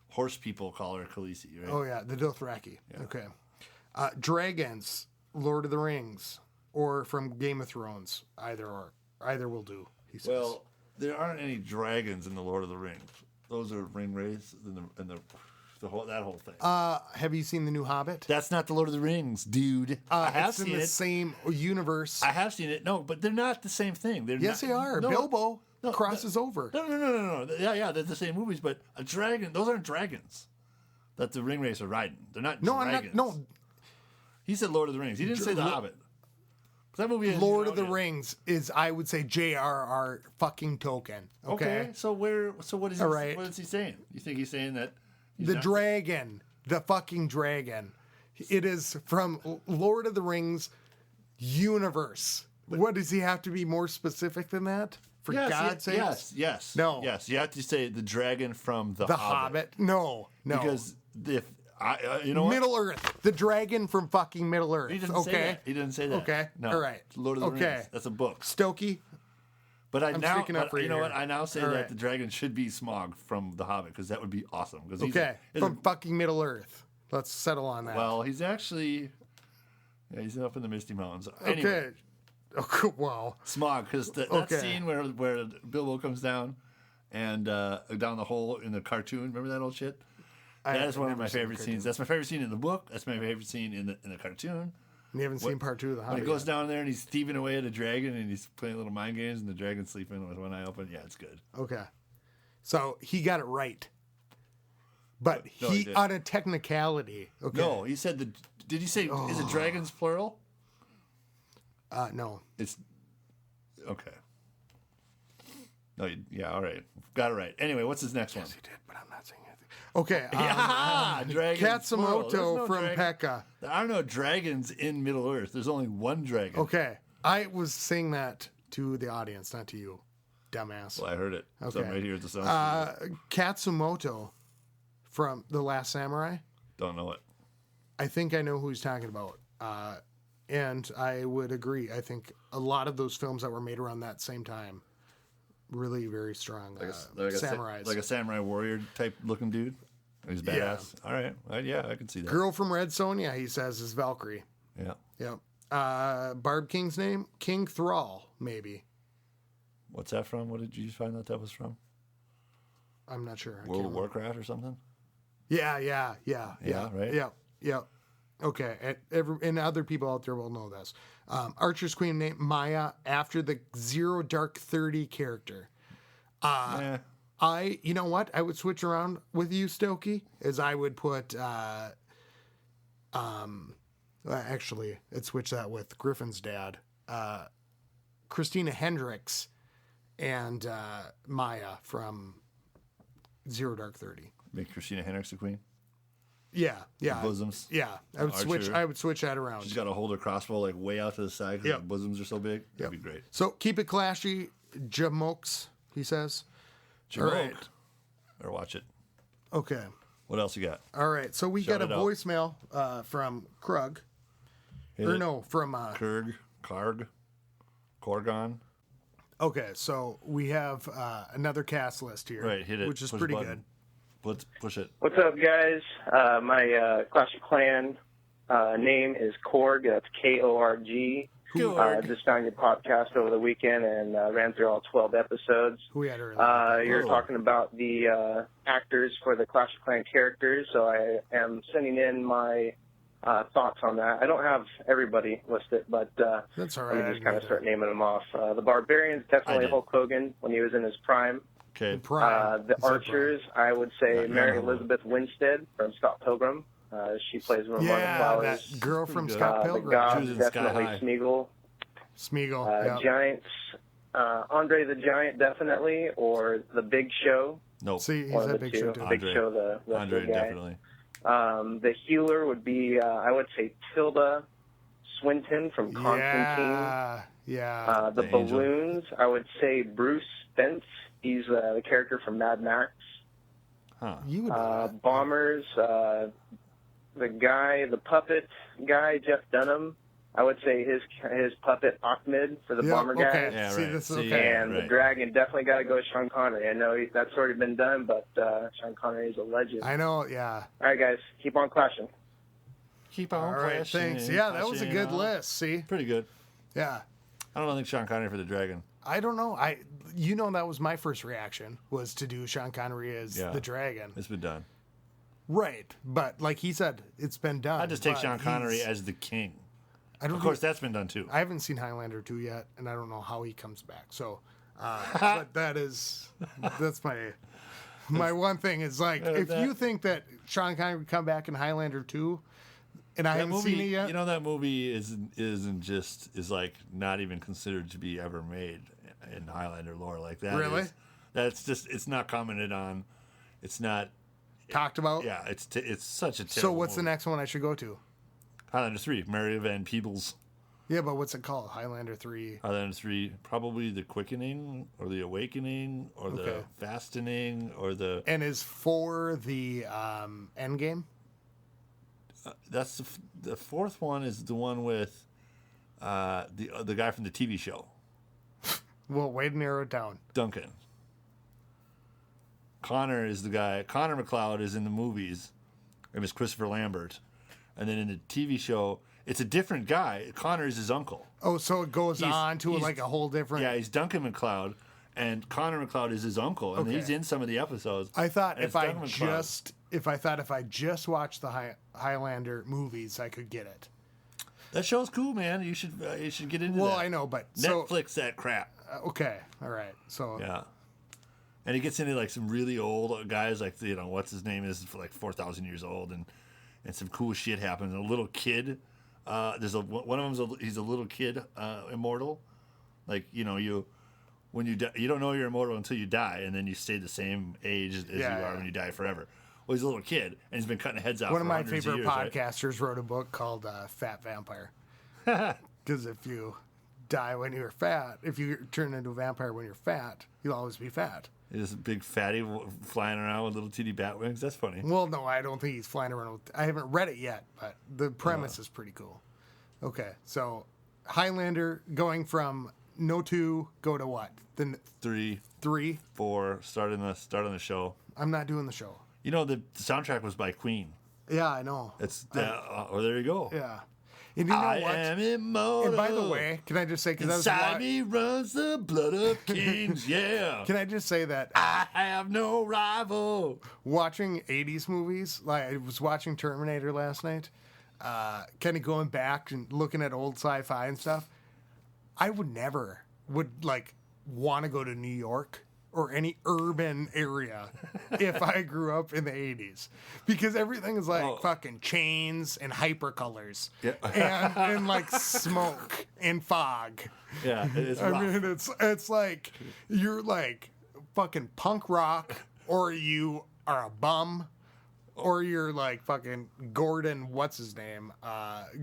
horse people call her Khaleesi, right? Oh yeah, the Dothraki. Yeah. Okay. Dragons, Lord of the Rings, or from Game of Thrones. Either will do. He says. Well, there aren't any dragons in the Lord of the Rings. Those are ring wraiths and the whole thing. have you seen the new Hobbit? That's not the Lord of the Rings, dude. I have it's in seen the it. same universe. I have seen it. No, but they're not the same thing. Yes, they are. No, Bilbo no, crosses over. No. Yeah, they're the same movies, but a dragon. Those aren't dragons. That the ring wraiths are riding. They're not. No, dragons. I'm not. No, He said Lord of the Rings. He didn't say The Hobbit. That movie. Has Lord of the Rings is, I would say, J.R.R. fucking Tolkien. Okay. So what is? All right. What is he saying? You think he's saying that? The dragon, the fucking dragon. It is from Lord of the Rings universe. What does he have to be more specific than that? For God's sake. Yes. No. Yes. You have to say the dragon from the The Hobbit. No. Because if You know what? Middle Earth. The dragon from fucking Middle Earth. He didn't say that. He didn't say that. Okay. No. All right. Lord of the Rings. That's a book. Stokey. But I'm speaking up for you know you what? here. I now say All that right. the dragon should be Smaug from The Hobbit because that would be awesome. Okay. From fucking Middle Earth. Let's settle on that. Well, he's actually, he's up in the Misty Mountains. Anyway, Okay. Oh, wow. Smaug, because that scene where Bilbo comes down and down the hole in the cartoon. Remember that old shit? That is one of my favorite scenes. That's my favorite scene in the book. That's my favorite scene in the cartoon. You haven't seen part 2 of the Hobbit. When he goes down there and he's thieving away at a dragon and he's playing little mind games and the dragon's sleeping with one eye open. Yeah, it's good. Okay. So he got it right. But No, he he didn't. on a technicality. Okay. No, he said did he say, is it dragons plural? No. It's, okay. No, yeah, all right. Got it right. Anyway, what's his next one? He did, but I'm not saying anything. Okay. Dragons plural. There's Katsumoto no from dragon. Pekka. There are no dragons in Middle Earth. There's only one dragon. Okay. I was saying that to the audience, not to you, dumbass. Well, I heard it. So I'm Okay. right here at the sound. Katsumoto from The Last Samurai. Don't know it. I think I know who he's talking about. And I would agree. I think a lot of those films that were made around that same time, really very strong samurais. Like a samurai warrior type looking dude. He's badass. All right. Yeah, I can see that. Girl from Red Sonja, he says, is Valkyrie. Yeah. Yep. Barb King's name? King Thrall, maybe. What's that from? What did you find that was from? I'm not sure. I World can't of Warcraft or something? Yeah, right? Yeah. Okay, and other people out there will know this. Archer's Queen named Maya after the Zero Dark 30 character. You know what? I would switch around with you, Stokey, as I would put, actually, I'd switch that with Griffin's dad, Christina Hendricks, and Maya from Zero Dark 30. Make Christina Hendricks the queen? Yeah. The bosoms? Yeah, I would switch that around. She's got to hold her crossbow like way out to the side because the bosoms are so big. That'd be great. So keep it clashy, Jamokes, he says. Jamoke. All right. Or watch it. Okay. What else you got? All right. So we Shout got a it out. voicemail from Krug. From Korgon. Okay, so we have another cast list here. Right, hit it. Which is Push pretty the button. good. Let's push it. What's up, guys? My Clash of Clan name is Korg. That's Korg. Just found your podcast over the weekend and ran through all 12 episodes. Who we had earlier. You're talking about the actors for the Clash of Clan characters, so I am sending in my thoughts on that. I don't have everybody listed, but That's all let right. me just kind of start naming them off. The Barbarians, definitely Hulk Hogan when he was in his prime. Okay. The Archers, I would say Mary Elizabeth Winstead from Scott Pilgrim. She plays one of the flowers. That girl from Scott Pilgrim. The Gods, definitely Smeagol. Yep. Giants, Andre the Giant, definitely, or the Big Show. Nope. See, he's One a of the big show two. too. Big Show, the Andre, guy. definitely. The healer would be, I would say, Tilda Swinton from Constantine. Yeah. The balloons, I would say Bruce Spence. He's the character from Mad Max. Huh. You would know that. Bombers, the puppet guy, Jeff Dunham. I would say his puppet Ahmed for the Bomber guy. Okay. Yeah, See, right. this is See, okay. And the dragon definitely got to go with Sean Connery. I know that's already been done, but Sean Connery is a legend. I know, yeah. All right, guys, keep on clashing. Keep on All right, clashing, thanks. Yeah, that was a good clashing. list, see? Pretty good. Yeah. I don't think Sean Connery for the dragon. I don't know. That was my first reaction, was to do Sean Connery as the dragon. It's been done. Right. But like he said, it's been done. I just take Sean Connery as the king. Of course, that's been done too. I haven't seen Highlander 2 yet, and I don't know how he comes back. So, but that's my one thing is like, if you think that Sean Connery would come back in Highlander 2, and I haven't seen it yet. You know, that movie is like not even considered to be ever made in Highlander lore like that. Really? It's not commented on. It's not talked about. Yeah, it's such a terrible So what's movie. the next one I should go to? Highlander 3, Mary Van Peebles. Yeah, but what's it called? Highlander 3. Highlander 3, probably the Quickening or the Awakening or the Fastening or the. And is 4 the end game? That's the fourth one is the one with the guy from the TV show. Well, way to narrow it down. Duncan. Connor is the guy. Connor McLeod is in the movies. It was Christopher Lambert. And then in the TV show, it's a different guy. Connor is his uncle. Oh, so it goes on to like a whole different... Yeah, he's Duncan McLeod, and Connor McLeod is his uncle, and he's in some of the episodes. I thought if I just watched the Highlander movies, I could get it. That show's cool, man. You should get into that. Well, I know, but... Netflix that crap. Okay, all right. So... Yeah. And he gets into like some really old guys, like, you know, what's his name is for like 4,000 years old, and some cool shit happens. And a little kid, one of them's he's a little kid, immortal. Like, you know, when you die, you don't know you're immortal until you die, and then you stay the same age as you are when you die forever. Well, he's a little kid, and he's been cutting heads off. One of my favorite favorite podcasters wrote a book called Fat Vampire. Because if you die when you're fat, if you turn into a vampire when you're fat, you'll always be fat. He's a big fatty flying around with little teeny bat wings. That's funny. Well, no, I don't think he's flying around. I haven't read it yet, but the premise is pretty cool. Okay, so Highlander going from no 2, go to what? Then 3, 4. Starting the show. I'm not doing the show. You know, the soundtrack was by Queen. Yeah, I know. It's there you go. Yeah. And you know what? I am immortal. And by the way, can I just say, because inside me runs the blood of kings. Yeah. Can I just say that I have no rival. Watching 80s movies, like I was watching Terminator last night, kind of going back and looking at old sci-fi and stuff. I would want to go to New York or any urban area if I grew up in the 80s. Because everything is like fucking chains and hypercolors. Yeah. and like smoke and fog. Yeah, it is rough. I mean, it's like you're like fucking punk rock, or you are a bum, or you're like fucking Gordon, what's his name?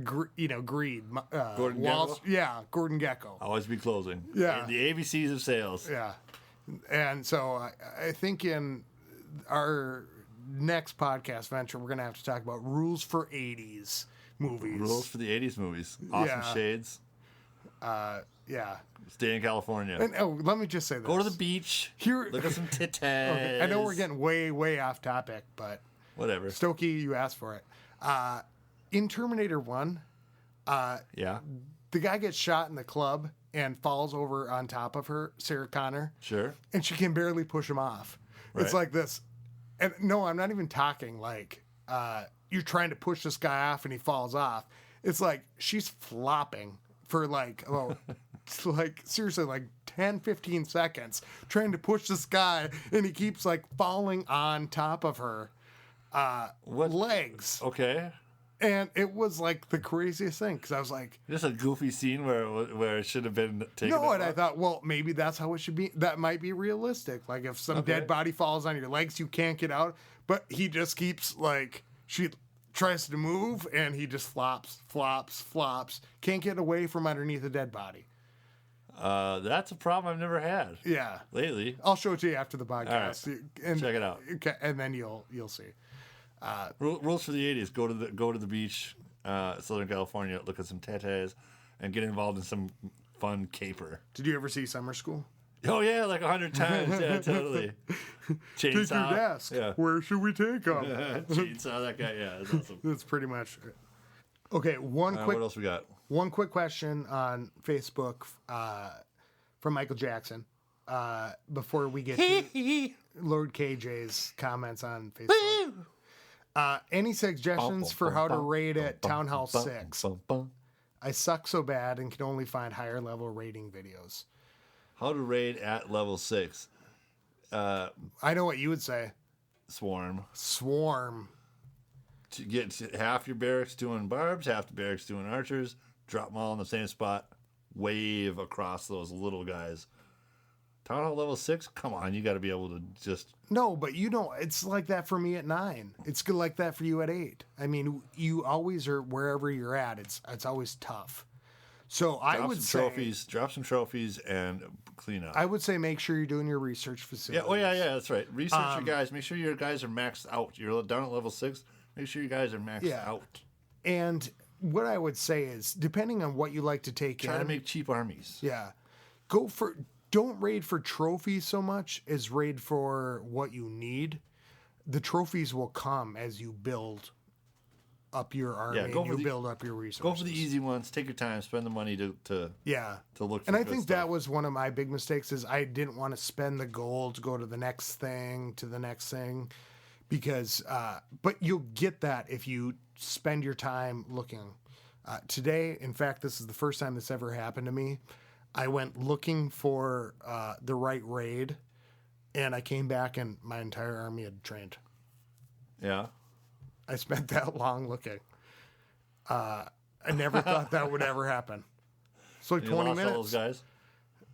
Greed. Gordon Gekko? Yeah, Gordon Gekko. Always be closing. Yeah. The ABCs of sales. Yeah. And so I think in our next podcast venture, we're going to have to talk about rules for 80s movies. Rules for the 80s movies. Awesome shades. Yeah. Stay in California. And let me just say this. Go to the beach. Look at some titties. Okay. I know we're getting way, way off topic, but... Whatever. Stokey, you asked for it. In Terminator 1, yeah, the guy gets shot in the club and falls over on top of her, Sarah Connor. Sure. And she can barely push him off. Right. It's like this. And no, I'm not even talking like you're trying to push this guy off and he falls off. It's like she's flopping for like, seriously, like 10, 15 seconds trying to push this guy, and he keeps like falling on top of her legs. Okay. And it was like the craziest thing, because I was like... Just a goofy scene where it should have been taken. No, and I thought, well, maybe that's how it should be. That might be realistic. Like, if some dead body falls on your legs, you can't get out. But he just keeps, like... She tries to move, and he just flops. Can't get away from underneath a dead body. That's a problem I've never had. Yeah. Lately. I'll show it to you after the podcast. Right. And, check it out. Okay, and then you'll see. Rules for the 80s: go to the beach, Southern California, look at some tatas, and get involved in some fun caper. Did you ever see Summer School? Oh yeah, like 100 times. Yeah, totally. Chainsaw. Take your desk. Yeah. Where should we take them? Chainsaw that guy. Yeah, that's awesome. That's pretty much it. Okay, what else we got? One quick question on Facebook from Michael Jackson. Before we get to Lord KJ's comments on Facebook. Any suggestions for how to rate at Town Hall 6? I suck so bad and can only find higher level rating videos. How to rate at level 6? I know what you would say. Swarm. To get half your barracks doing barbs, half the barracks doing archers, drop them all in the same spot, wave across those little guys. Town Hall level 6? Come on, you got to be able to just... No, but it's like that for me at 9. It's like that for you at 8. I mean, you always are, wherever you're at, it's always tough. So I would say... Drop some trophies and clean up. I would say make sure you're doing your research facilities. Yeah, that's right. Research your guys. Make sure your guys are maxed out. You're down at level 6. Make sure you guys are maxed out. And what I would say is, depending on what you like to take Try to make cheap armies. Yeah. Don't raid for trophies so much as raid for what you need. The trophies will come as you build up your army and build up your resources. Go for the easy ones. Take your time. Spend the money to look for And I think stuff. that was one of my big mistakes is I didn't want to spend the gold to go to the next thing, because but you'll get that if you spend your time looking. Today, in fact, this is the first time this ever happened to me. I went looking for the right raid, and I came back and my entire army had trained. Yeah. I spent that long looking. I never thought that would ever happen. It's like 20 minutes. All those guys?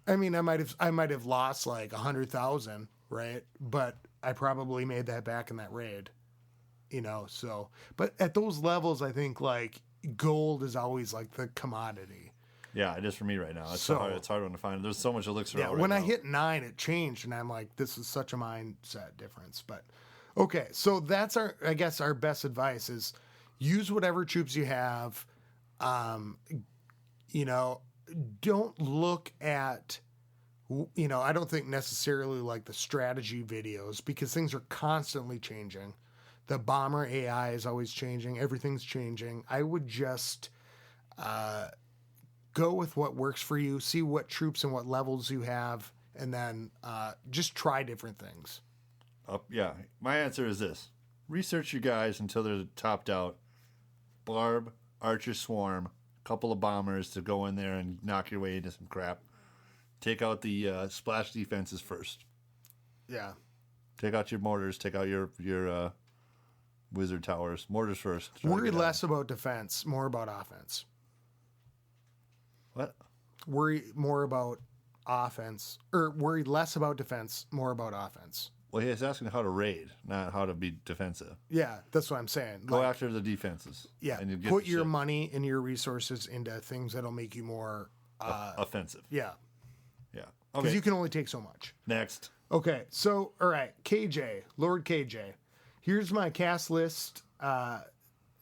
I mean, I might have lost like 100,000, right? But I probably made that back in that raid, so. But at those levels, I think like gold is always like the commodity. Yeah, it is for me right now. It's hard one to find. There's so much elixir. Yeah, when I hit 9, it changed, and I'm like, this is such a mindset difference. But okay, so that's our best advice is use whatever troops you have. Don't look at, I don't think necessarily like the strategy videos because things are constantly changing. The bomber AI is always changing. Everything's changing. I would just go with what works for you, see what troops and what levels you have, and then just try different things. Yeah, my answer is this. Research your guys until they're topped out. Barb, Archer Swarm, a couple of bombers to go in there and knock your way into some crap. Take out the splash defenses first. Yeah. Take out your mortars. Take out your wizard towers. Mortars first. Worry less about defense, more about offense. What? Worry more about offense, or worry less about defense, more about offense. Well, he's asking how to raid, not how to be defensive. Yeah, that's what I'm saying. Go after the defenses. Yeah, and you put your money and your resources into things that'll make you more offensive. Yeah. Yeah. Because Okay. you can only take so much. Next. Okay, so, all right, KJ, Lord KJ. Here's my cast list.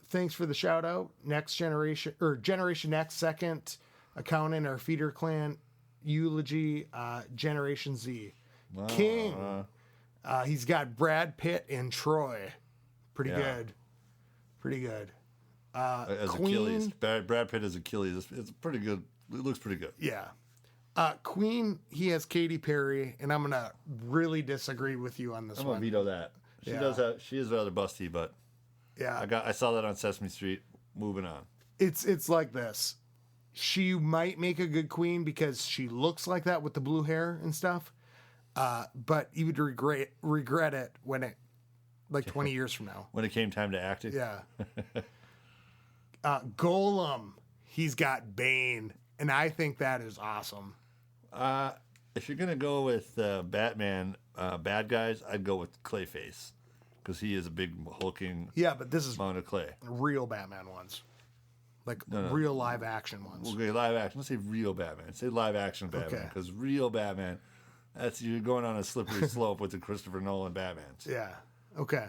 Thanks for the shout out. Next Generation, or Generation X, second account in our feeder clan. Eulogy, Generation Z. Wow. King. He's got Brad Pitt and Troy. Pretty good. Pretty good. As Queen, Achilles. Brad Pitt as Achilles. It's pretty good. It looks pretty good. Yeah. Queen, he has Katy Perry, and I'm going to really disagree with you on this I'm one. going to veto that. She is rather busty, but yeah, I saw that on Sesame Street. Moving on. It's like this. She might make a good queen because she looks like that with the blue hair and stuff. But you would regret it when it, like 20 years from now. When it came time to act it. Yeah. Golem, he's got Bane, and I think that is awesome. If you're gonna go with Batman bad guys, I'd go with Clayface because he is a big hulking. Yeah, but this is mound of clay. Real Batman ones, like real live action ones. Okay, live action. Let's say real Batman. Say live action Batman because real Batman. You're going on a slippery slope with the Christopher Nolan Batmans. Yeah. Okay.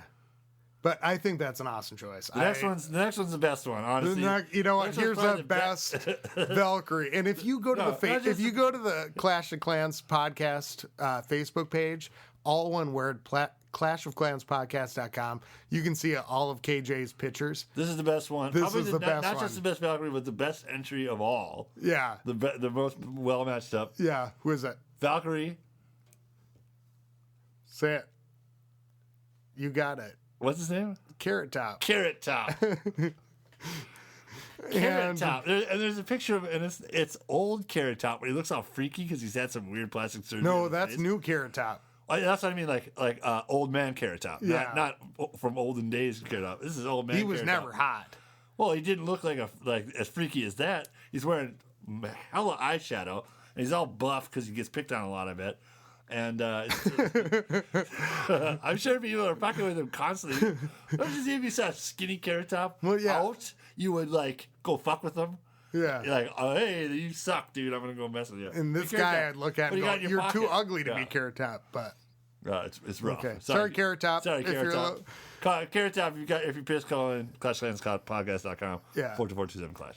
But I think that's an awesome choice. The next one's the best one, honestly. You know what? Here's the best Valkyrie. And if you go to the Clash of Clans podcast Facebook page, all one word, clashofclanspodcast.com, you can see all of KJ's pictures. This is the best one. This is the best one. Not just the best Valkyrie, but the best entry of all. Yeah. The most well matched up. Yeah. Who is it? Valkyrie. Say it. You got it. What's his name? Carrot Top. Carrot Top. Carrot Top. And there's a picture of him, and it's old Carrot Top, but he looks all freaky because he's had some weird plastic surgery. No, that's new Carrot Top. That's what I mean, like old man Carrot Top. Yeah. Not from olden days Carrot Top. This is old man. He was never hot. Well, he didn't look like as freaky as that. He's wearing hella eyeshadow, and he's all buff because he gets picked on a lot, I bet. And I'm sure people are fucking with him constantly. Don't you see if you saw skinny Carrot Top out, you would like go fuck with them. Yeah. You're like, oh, hey, you suck, dude. I'm going to go mess with you. And this guy I'd look at and go, you're too ugly to be Carrot Top. But It's rough. Okay. Sorry, Carrot Top. Sorry, Carrot Top. Carrot Top, if you're pissed, call in ClashClansPodcast.com. Yeah. 42427 Clash.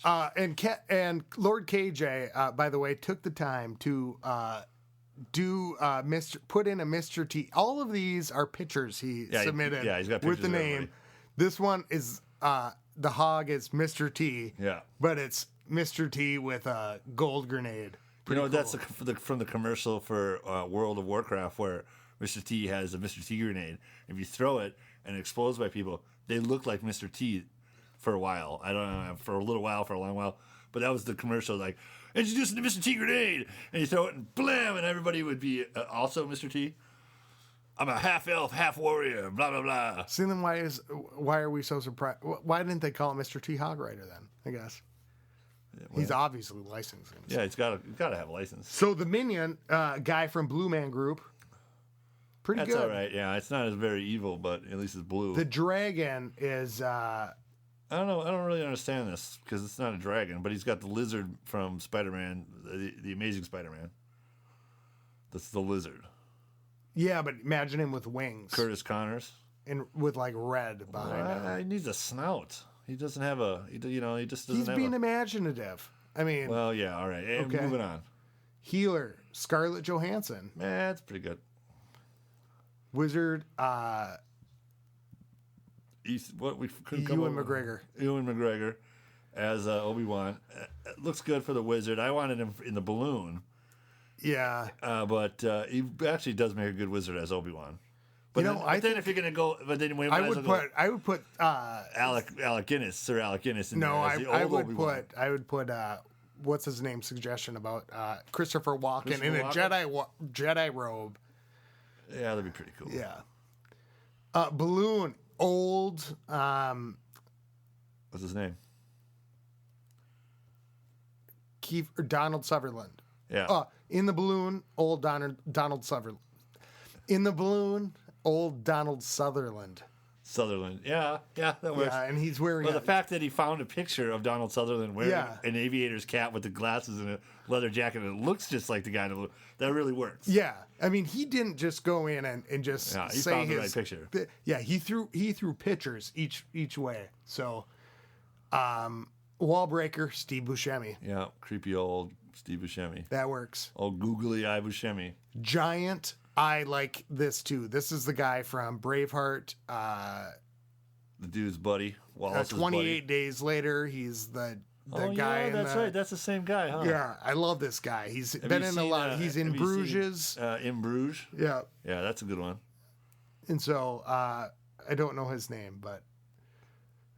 And Lord KJ, by the way, took the time to put in a Mr. T. All of these are pictures he submitted. He's got pictures with the name. everybody. This one is the hog is Mr. T. Yeah. But it's Mr. T with a gold grenade. Pretty cool. That's from the commercial for World of Warcraft where Mr. T has a Mr. T grenade. If you throw it and it explodes by people, they look like Mr. T for a while. I don't know, for a little while, for a long while. But that was the commercial, like, introducing the Mr. T grenade. And you throw it and blam, and everybody would be also Mr. T. I'm a half elf, half warrior, blah, blah, blah. See, then why are we so surprised? Why didn't they call him Mr. T Hog Rider then, I guess? Yeah, well, he's obviously licensed. Yeah, he's got to have a license. So the Minion, guy from Blue Man Group, pretty good. That's all right, yeah. It's not as very evil, but at least it's blue. The dragon is... I don't know. I don't really understand this because it's not a dragon, but he's got the lizard from Spider-Man, the Amazing Spider-Man. That's the lizard. Yeah, but imagine him with wings. Curtis Connors. And with like red behind him. He needs a snout. He doesn't have he just doesn't He's being imaginative. I mean. Well, yeah, all right. And moving on. Healer, Scarlett Johansson. That's pretty good. Wizard, Ewan McGregor as Obi-Wan. It looks good for the wizard. I wanted him in the balloon. Yeah. But he actually does make a good wizard as Obi-Wan. But if you're gonna go, but then I would put Alec Guinness in no, there. I would put what's his name suggestion about Christopher Walken in a Jedi robe. Yeah, that'd be pretty cool. Yeah. Balloon, old. What's his name? Donald Sutherland. Yeah. In the balloon, old Donald Sutherland. In the balloon, old Donald Sutherland. Yeah, that works. Yeah, and he's wearing. Well, the fact that he found a picture of Donald Sutherland wearing an aviator's cap with the glasses and a leather jacket, and it looks just like the guy that really works. Yeah, I mean, he didn't just go in and just he say found the right picture. Yeah, he threw pictures each way. So, wall breaker, Steve Buscemi. Yeah, creepy old Steve Buscemi. That works. Old googly eye Buscemi. Giant. I like this too. This is the guy from Braveheart. The dude's buddy. Wallace's 28 days later, he's the guy. Yeah, that's right. That's the same guy, huh? Yeah, I love this guy. He's been in a lot. He's in Bruges. In Bruges. Yeah. Yeah, that's a good one. And so I don't know his name, but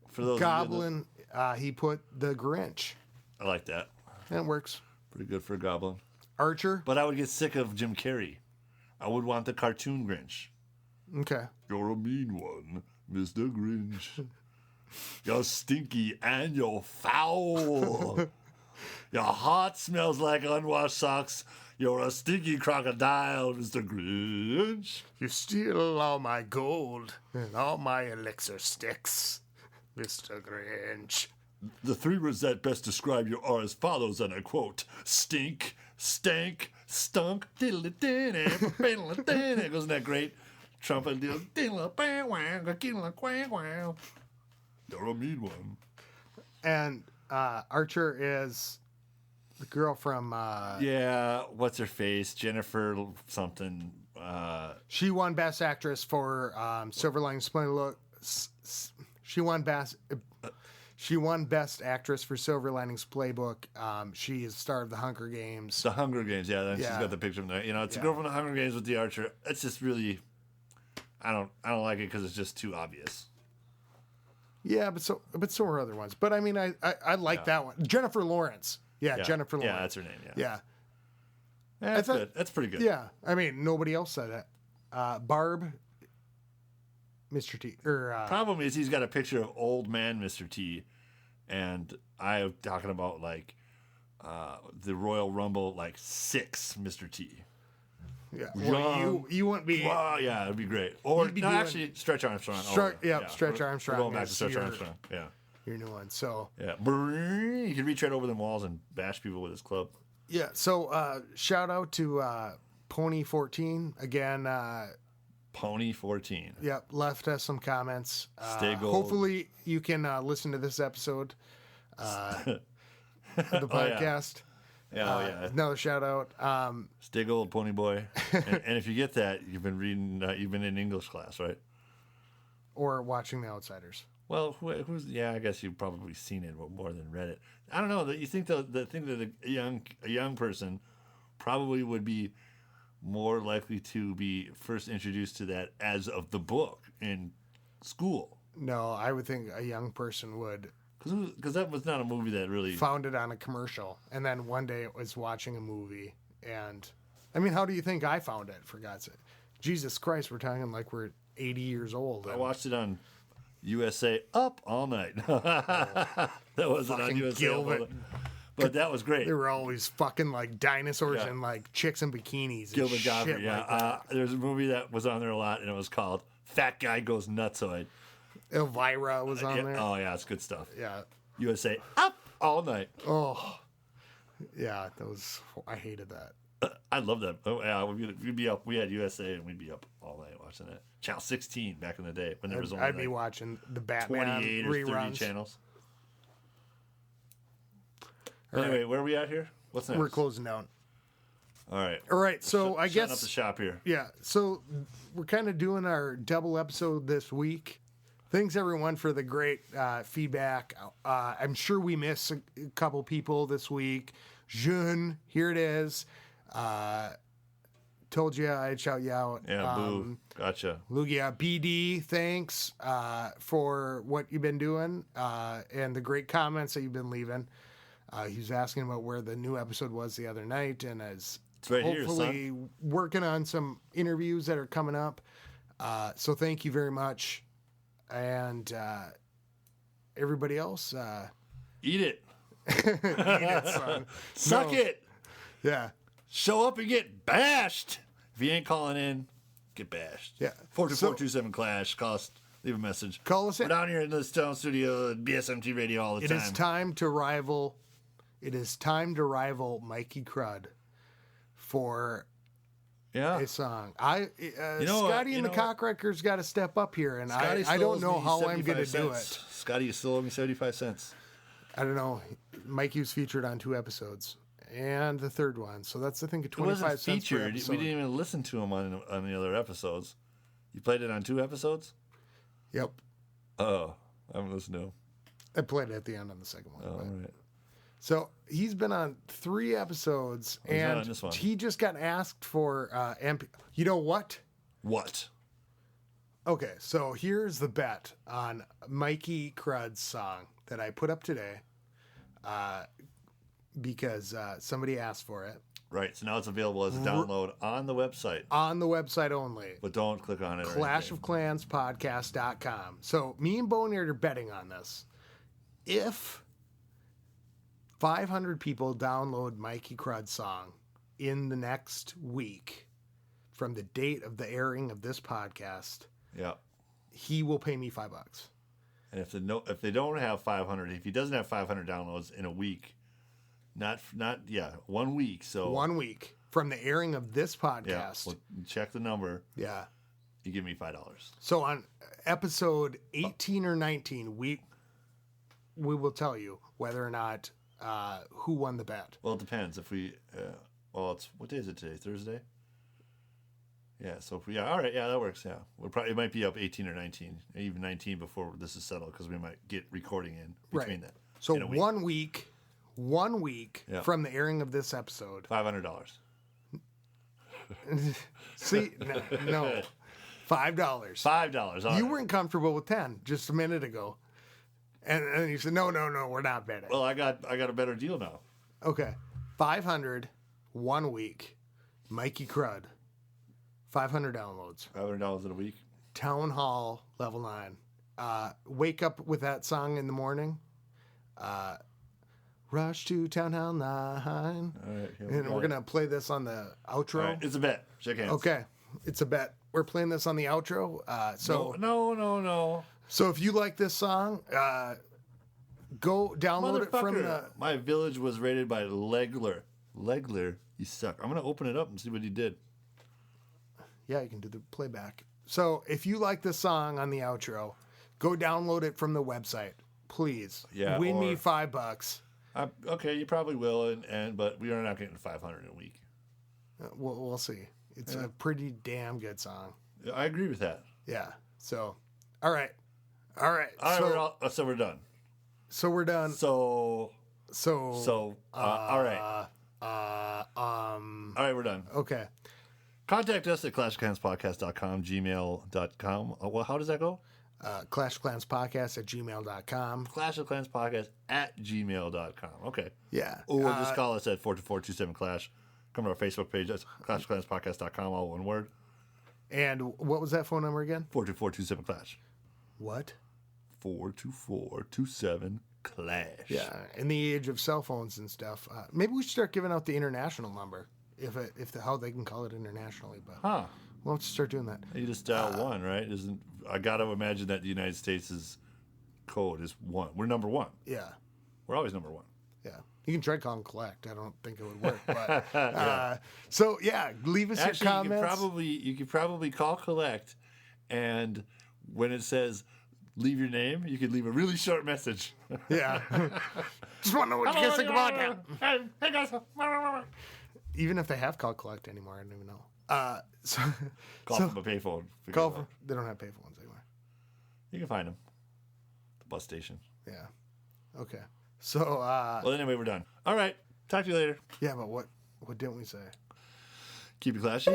for those Goblin, he put the Grinch. I like that. That works. Pretty good for a Goblin. Archer. But I would get sick of Jim Carrey. I would want the cartoon Grinch. Okay. You're a mean one, Mr. Grinch. You're stinky and you're foul. Your heart smells like unwashed socks. You're a stinky crocodile, Mr. Grinch. You steal all my gold and all my elixir sticks, Mr. Grinch. The three words that best describe you are as follows, and I quote: stink, stank, stunk, diddle-a-diddy, biddle-a-diddy. Wasn't that great? Trumpet, diddle-a-bang-wang, you're a mean one. And Archer is the girl from... what's her face? Jennifer something. She won Best Actress for Silver Linings Playbook. She won Best Actress for Silver Linings Playbook. She is star of The Hunger Games. The Hunger Games, yeah. She's got the picture from there. It's a girl from The Hunger Games with the Archer. It's just really, I don't like it because it's just too obvious. Yeah, but so are other ones. But I mean, I like that one. Jennifer Lawrence. Yeah, Jennifer Lawrence. Yeah, that's her name. Yeah. That's good. That's pretty good. Yeah, I mean, nobody else said that. Barb. Mr. T. Problem is he's got a picture of old man Mr. T, and I'm talking about like the Royal Rumble 6 Mr. T. Yeah, well, you wouldn't be. Well, yeah, it'd be great. Or actually, Stretch Armstrong. Stretch Armstrong. We're going back to Stretch Armstrong. Yeah, your new one. So yeah, he can reach right over the walls and bash people with his club. Yeah. So shout out to Pony 14 again. Pony14. Yep, left us some comments. Stay gold. Hopefully you can listen to this episode of the podcast. Yeah. Another shout out. Stay gold, Pony Boy. and if you get that, you've been reading. You've been in English class, right? Or watching The Outsiders. Well, who's? Yeah, I guess you've probably seen it more than read it. I don't know. You think the thing that a young person probably would be more likely to be first introduced to that as of the book in school. No, I would think a young person would. Because that was not a movie that really... Found it on a commercial. And then one day it was watching a movie. And, I mean, how do you think I found it, for God's sake? Jesus Christ, we're talking like we're 80 years old. I watched it on USA Up All Night. That wasn't on USA Up All Night. But that was great. There were always fucking like dinosaurs and like chicks in bikinis. And Gilbert Gottfried, shit yeah. Like there's a movie that was on there a lot, and it was called Fat Guy Goes Nutsoid. Elvira was on there. Oh, yeah, it's good stuff. Yeah. USA Up All Night. Oh, yeah, I hated that. I love that. Oh, yeah, we'd be up. We had USA, and we'd be up all night watching it. Channel 16 back in the day when there was only I'd be watching the Batman 28 or reruns. 30 channels. Anyway, where are we at here? What's next? We're closing down. All right. So I guess up the shop here. Yeah. So we're kind of doing our double episode this week. Thanks everyone for the great feedback. I'm sure we missed a couple people this week. Jun, here it is. Told you I'd shout you out. Yeah, boo. Gotcha. Lugia BD, thanks for what you've been doing and the great comments that you've been leaving. He was asking about where the new episode was the other night, and is hopefully working on some interviews that are coming up. So thank you very much. And everybody else, eat it. Eat it, son. Suck it. Yeah. Show up and get bashed. If you ain't calling in, get bashed. Yeah. 42427 Clash. Call us. Leave a message. Call us in. We're down here in the Stone Studio at BSMT Radio all the time. It is time to rival Mikey Crud for a song. Scotty and the Cockwreckers got to step up here, and I don't know how I'm going to do it. Scotty, you still owe me 75 cents. I don't know. Mikey was featured on 2 episodes, and the third one. So that's, I think, a 25 cents featured. per episode. We didn't even listen to him on the other episodes. You played it on 2 episodes? Yep. Oh, I haven't listened to him. I played it at the end on the second one. Oh, all right. So he's been on 3 episodes, and he just got asked for MP. You know what? What? Okay, so here's the bet on Mikey Crud's song that I put up today because somebody asked for it. Right, so now it's available as a download on the website. On the website only. But don't click on it. ClashofClansPodcast.com. So me and Boneyard are betting on this. If 500 people download Mikey Crud's song in the next week from the date of the airing of this podcast, he will pay me $5. And if they don't have 500, if he doesn't have 500 downloads in a week, not 1 week. So 1 week from the airing of this podcast. Yeah, well, check the number. Yeah. You give me $5. So on episode 18 or 19, we will tell you whether or not who won the bet. Well, it depends. If we, it's what day is it today? Thursday. Yeah. So if all right. Yeah, that works. Yeah, it might be up 18 or 19, even 19 before this is settled because we might get recording in between that. So 1 week. 1 week from the airing of this episode. $500. See, no. $5. $5. You weren't comfortable with 10 just a minute ago. And you said, no, we're not betting. Well, I got a better deal now. Okay. 500, 1 week. Mikey Crud. 500 downloads. $500 in a week. Town Hall, level 9. Wake up with that song in the morning. Rush to Town Hall 9. All right, and we're going to play this on the outro. All right, it's a bet. Shake hands. Okay. It's a bet. We're playing this on the outro. No. So if you like this song, go download it from the... My village was rated by Legler. Legler, you suck. I'm going to open it up and see what he did. Yeah, you can do the playback. So if you like the song on the outro, go download it from the website, please. Yeah, Win me $5. Okay, you probably will, but we are not getting 500 in a week. We'll see. It's a pretty damn good song. I agree with that. Yeah. So, all right. So we're done. So we're done. All right. All right, we're done. Okay. Contact us at clashclanspodcast.com, gmail.com. Well, how does that go? clashclanspodcast@gmail.com. clashclanspodcast@gmail.com. Okay. Yeah. Or just call us at 424-27-CLASH. Come to our Facebook page. That's clashclanspodcast.com, all one word. And what was that phone number again? 424-27-CLASH. What? 424-27-CLASH. Yeah. In the age of cell phones and stuff, maybe we should start giving out the international number. How they can call it internationally, but we'll have to start doing that. You just dial 1, right? I got to imagine that the United States' code is 1. We're number 1. Yeah. We're always number 1. Yeah. You can try calling collect. I don't think it would work, but leave us your comments. You could probably call collect, and when it says leave your name, you could leave a really short message. Yeah. Just want to know what you guys think about that. Hey guys. Even if they have called collect anymore, I don't even know. Call from a payphone. They don't have payphones anymore. You can find them. The bus station. Yeah. Okay. So. Well, anyway, we're done. All right. Talk to you later. Yeah, but what didn't we say? Keep it clashy.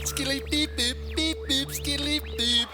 Skilly beep beep beep beep skilly beep.